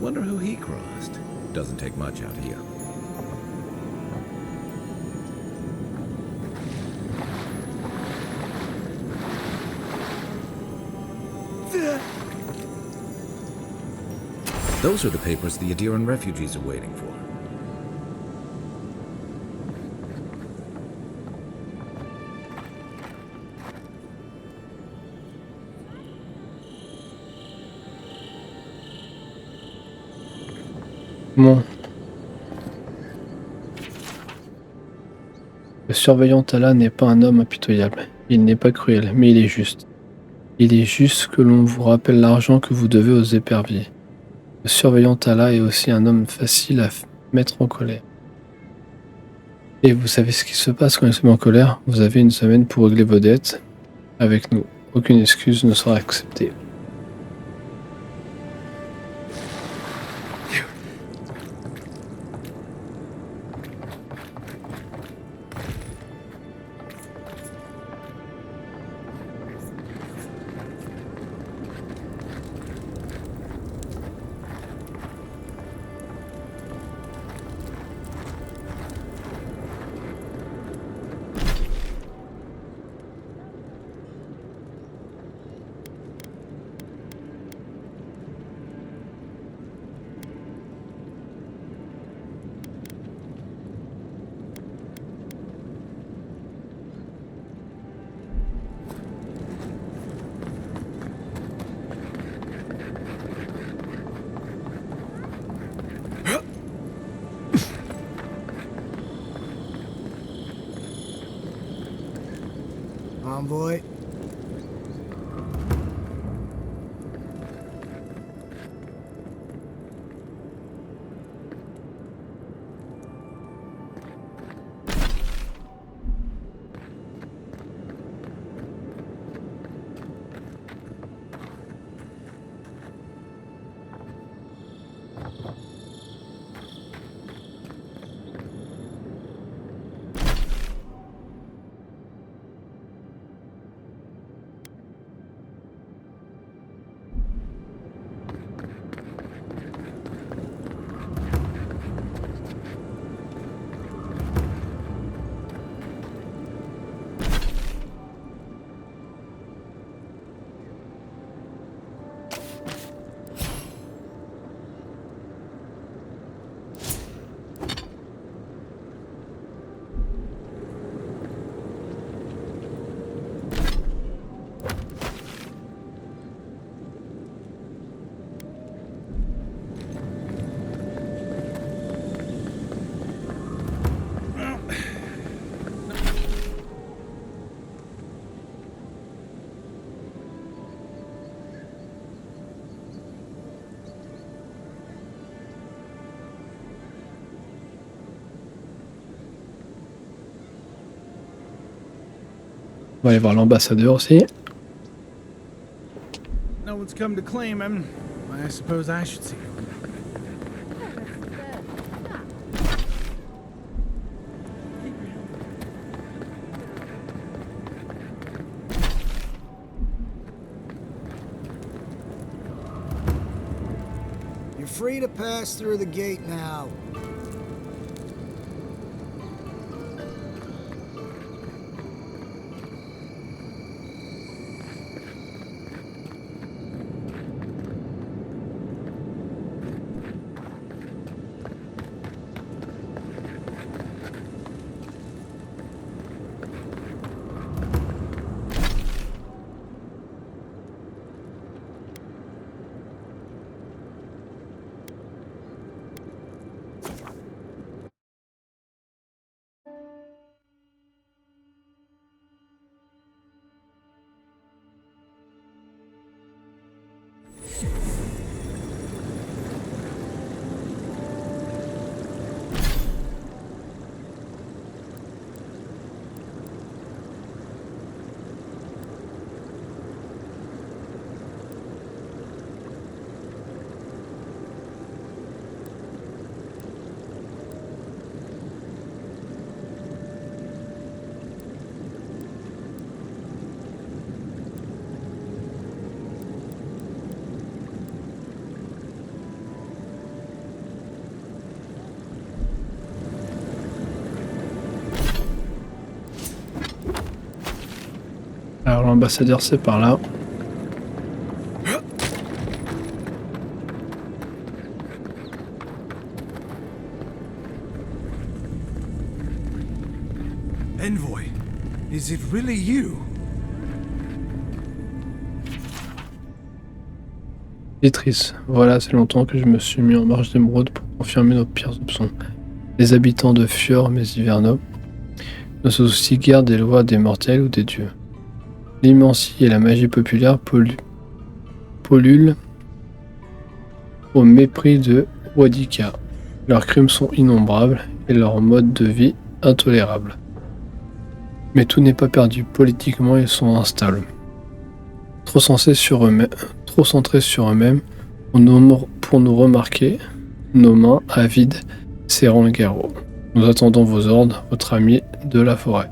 Wonder who he crossed. Doesn't take much out here. Those are the papers the Adiran refugees are waiting for. Bon. Le surveillant Tala n'est pas un homme impitoyable. Il n'est pas cruel, mais il est juste. Il est juste que l'on vous rappelle l'argent que vous devez aux éperviers. Le surveillant Tala est aussi un homme facile à mettre en colère. Et vous savez ce qui se passe quand il se met en colère? Vous avez une semaine pour régler vos dettes avec nous. Aucune excuse ne sera acceptée. Envoy. On va aller voir l'ambassadeur aussi. No one's come to claim him. I suppose I should see him. You're free to pass through the gate now. ambassadeur, c'est par là. Envoy, is it really you? Béatrice, voilà, c'est longtemps que je me suis mis en marche d'émeraude pour confirmer nos pires soupçons. Les habitants de Fjord, mes hivernaux, ne se soucient guère des lois des mortels ou des dieux. L'immensie et la magie populaire pollulent au mépris de Wadika. Leurs crimes sont innombrables et leur mode de vie intolérable. Mais tout n'est pas perdu. Politiquement, ils sont instables. Trop centrés sur eux-mêmes pour nous remarquer, nos mains avides serrant le garrot. Nous attendons vos ordres, votre ami de la forêt.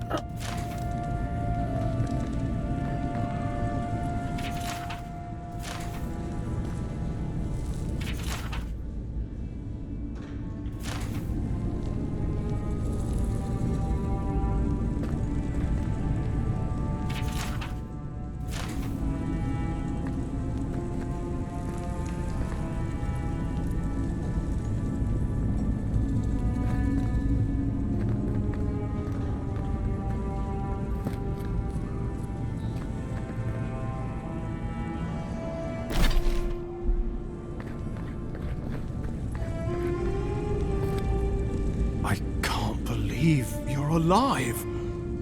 You're alive!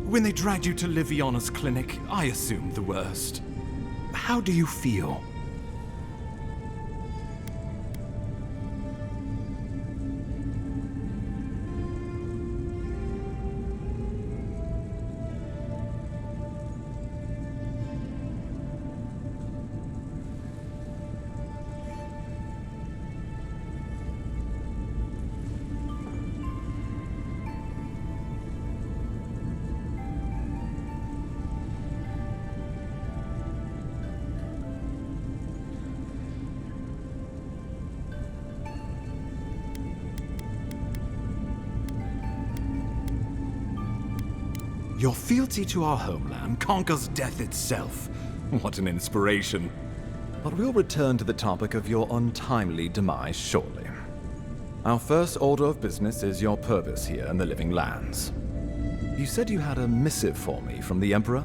When they dragged you to Liviana's clinic, I assumed the worst. How do you feel? Your fealty to our homeland conquers death itself. What an inspiration. But we'll return to the topic of your untimely demise shortly. Our first order of business is your purpose here in the Living Lands. You said you had a missive for me from the Emperor?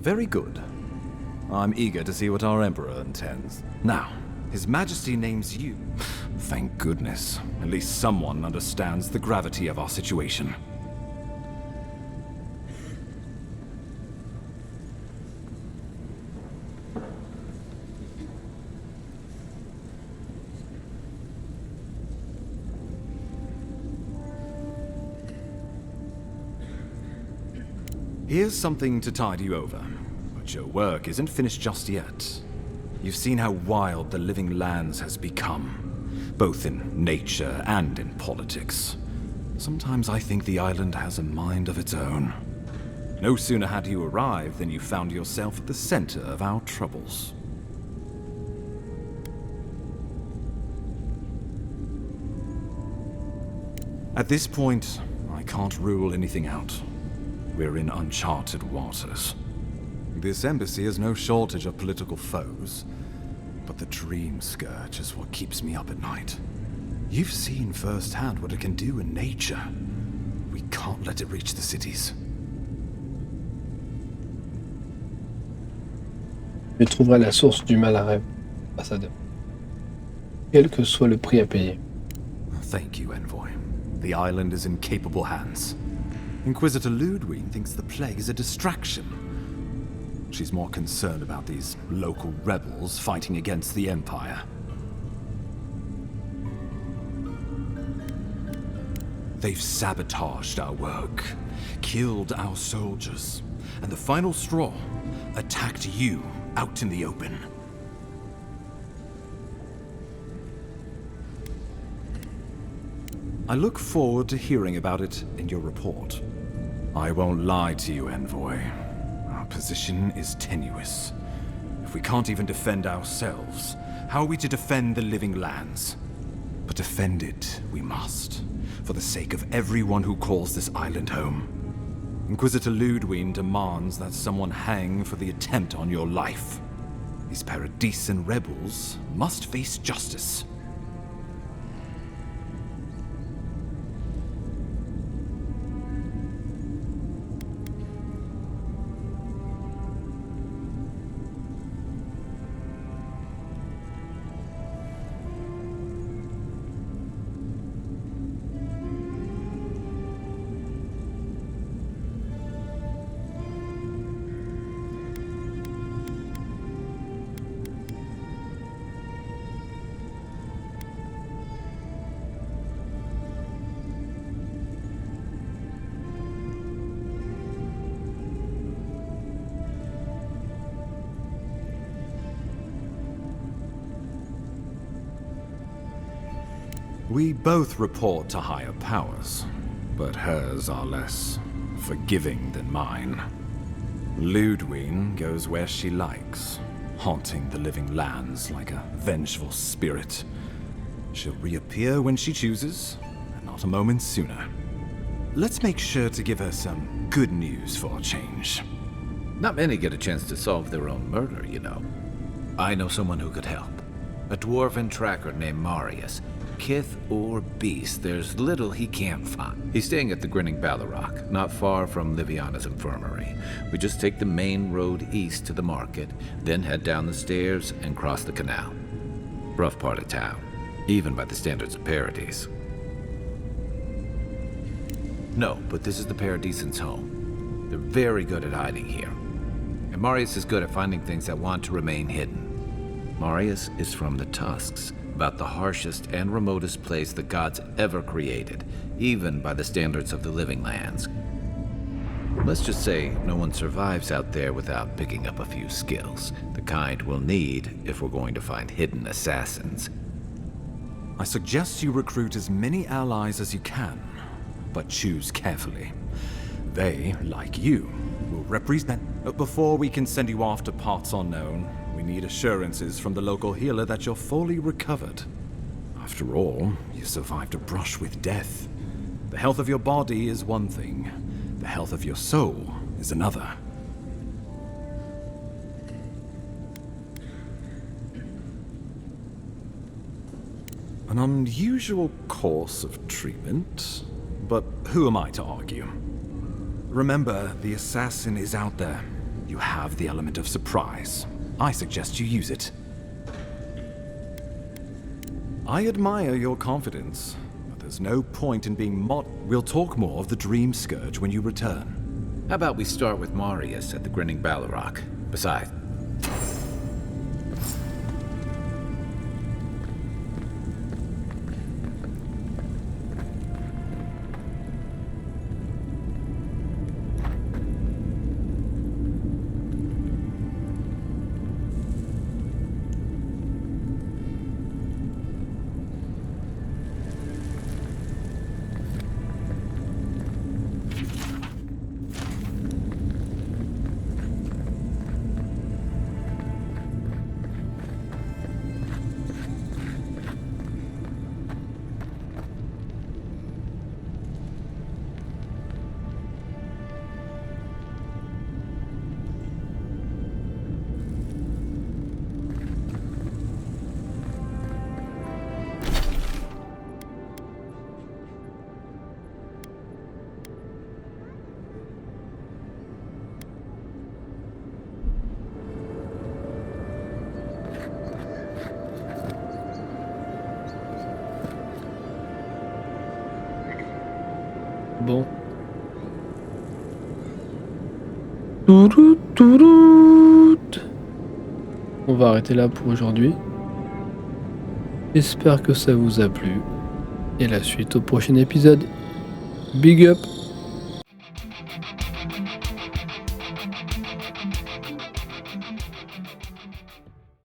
Very good. I'm eager to see what our Emperor intends. Now, His Majesty names you. Thank goodness. At least someone understands the gravity of our situation. Here's something to tide you over, but your work isn't finished just yet. You've seen how wild the Living Lands has become, both in nature and in politics. Sometimes I think the island has a mind of its own. No sooner had you arrived than you found yourself at the center of our troubles. At this point, I can't rule anything out. We're in uncharted waters. This embassy has no shortage of political foes, but the Dream Scourge is what keeps me up at night. You've seen firsthand what it can do in nature. We can't let it reach the cities. Je trouverai la source du mal à rêve, ambassadeur. Quel que soit le prix à payer. Thank you, Envoy. The island is in capable hands. Inquisitor Ludwig thinks the plague is a distraction. She's more concerned about these local rebels fighting against the Empire. They've sabotaged our work. killed our soldiers, and the final straw attacked you out in the open. I look forward to hearing about it in your report. I won't lie to you, Envoy. Our position is tenuous. If we can't even defend ourselves, how are we to defend the living lands? But defend it we must, for the sake of everyone who calls this island home. Inquisitor Ludwig demands that someone hang for the attempt on your life. These Paradisan rebels must face justice. We both report to higher powers, but hers are less forgiving than mine. Ludwig goes where she likes, haunting the living lands like a vengeful spirit. She'll reappear when she chooses, and not a moment sooner. Let's make sure to give her some good news for a change. Not many get a chance to solve their own murder, you know. I know someone who could help. A dwarven tracker named Marius. Kith or beast, there's little he can't find. He's staying at the Grinning Ballarrock, not far from Liviana's infirmary. We just take the main road east to the market, then head down the stairs and cross the canal. Rough part of town, even by the standards of Paradis. No, but this is the Paradisans' home. They're very good at hiding here. And Marius is good at finding things that want to remain hidden. Marius is from the Tusks, about the harshest and remotest place the gods ever created, even by the standards of the living lands. Let's just say no one survives out there without picking up a few skills, the kind we'll need if we're going to find hidden assassins. I suggest you recruit as many allies as you can, but choose carefully. They, like you, will represent... Before we can send you off to parts unknown, we need assurances from the local healer that you're fully recovered. After all, you survived a brush with death. The health of your body is one thing. The health of your soul is another. An unusual course of treatment, but who am I to argue? Remember, the assassin is out there. You have the element of surprise. I suggest you use it. I admire your confidence, but there's no point in being We'll talk more of the Dream Scourge when you return. How about we start with Marius at the Grinning Ballarrock? Besides... Bon. On va arrêter là pour aujourd'hui. J'espère que ça vous a plu. Et la suite au prochain épisode. Big up!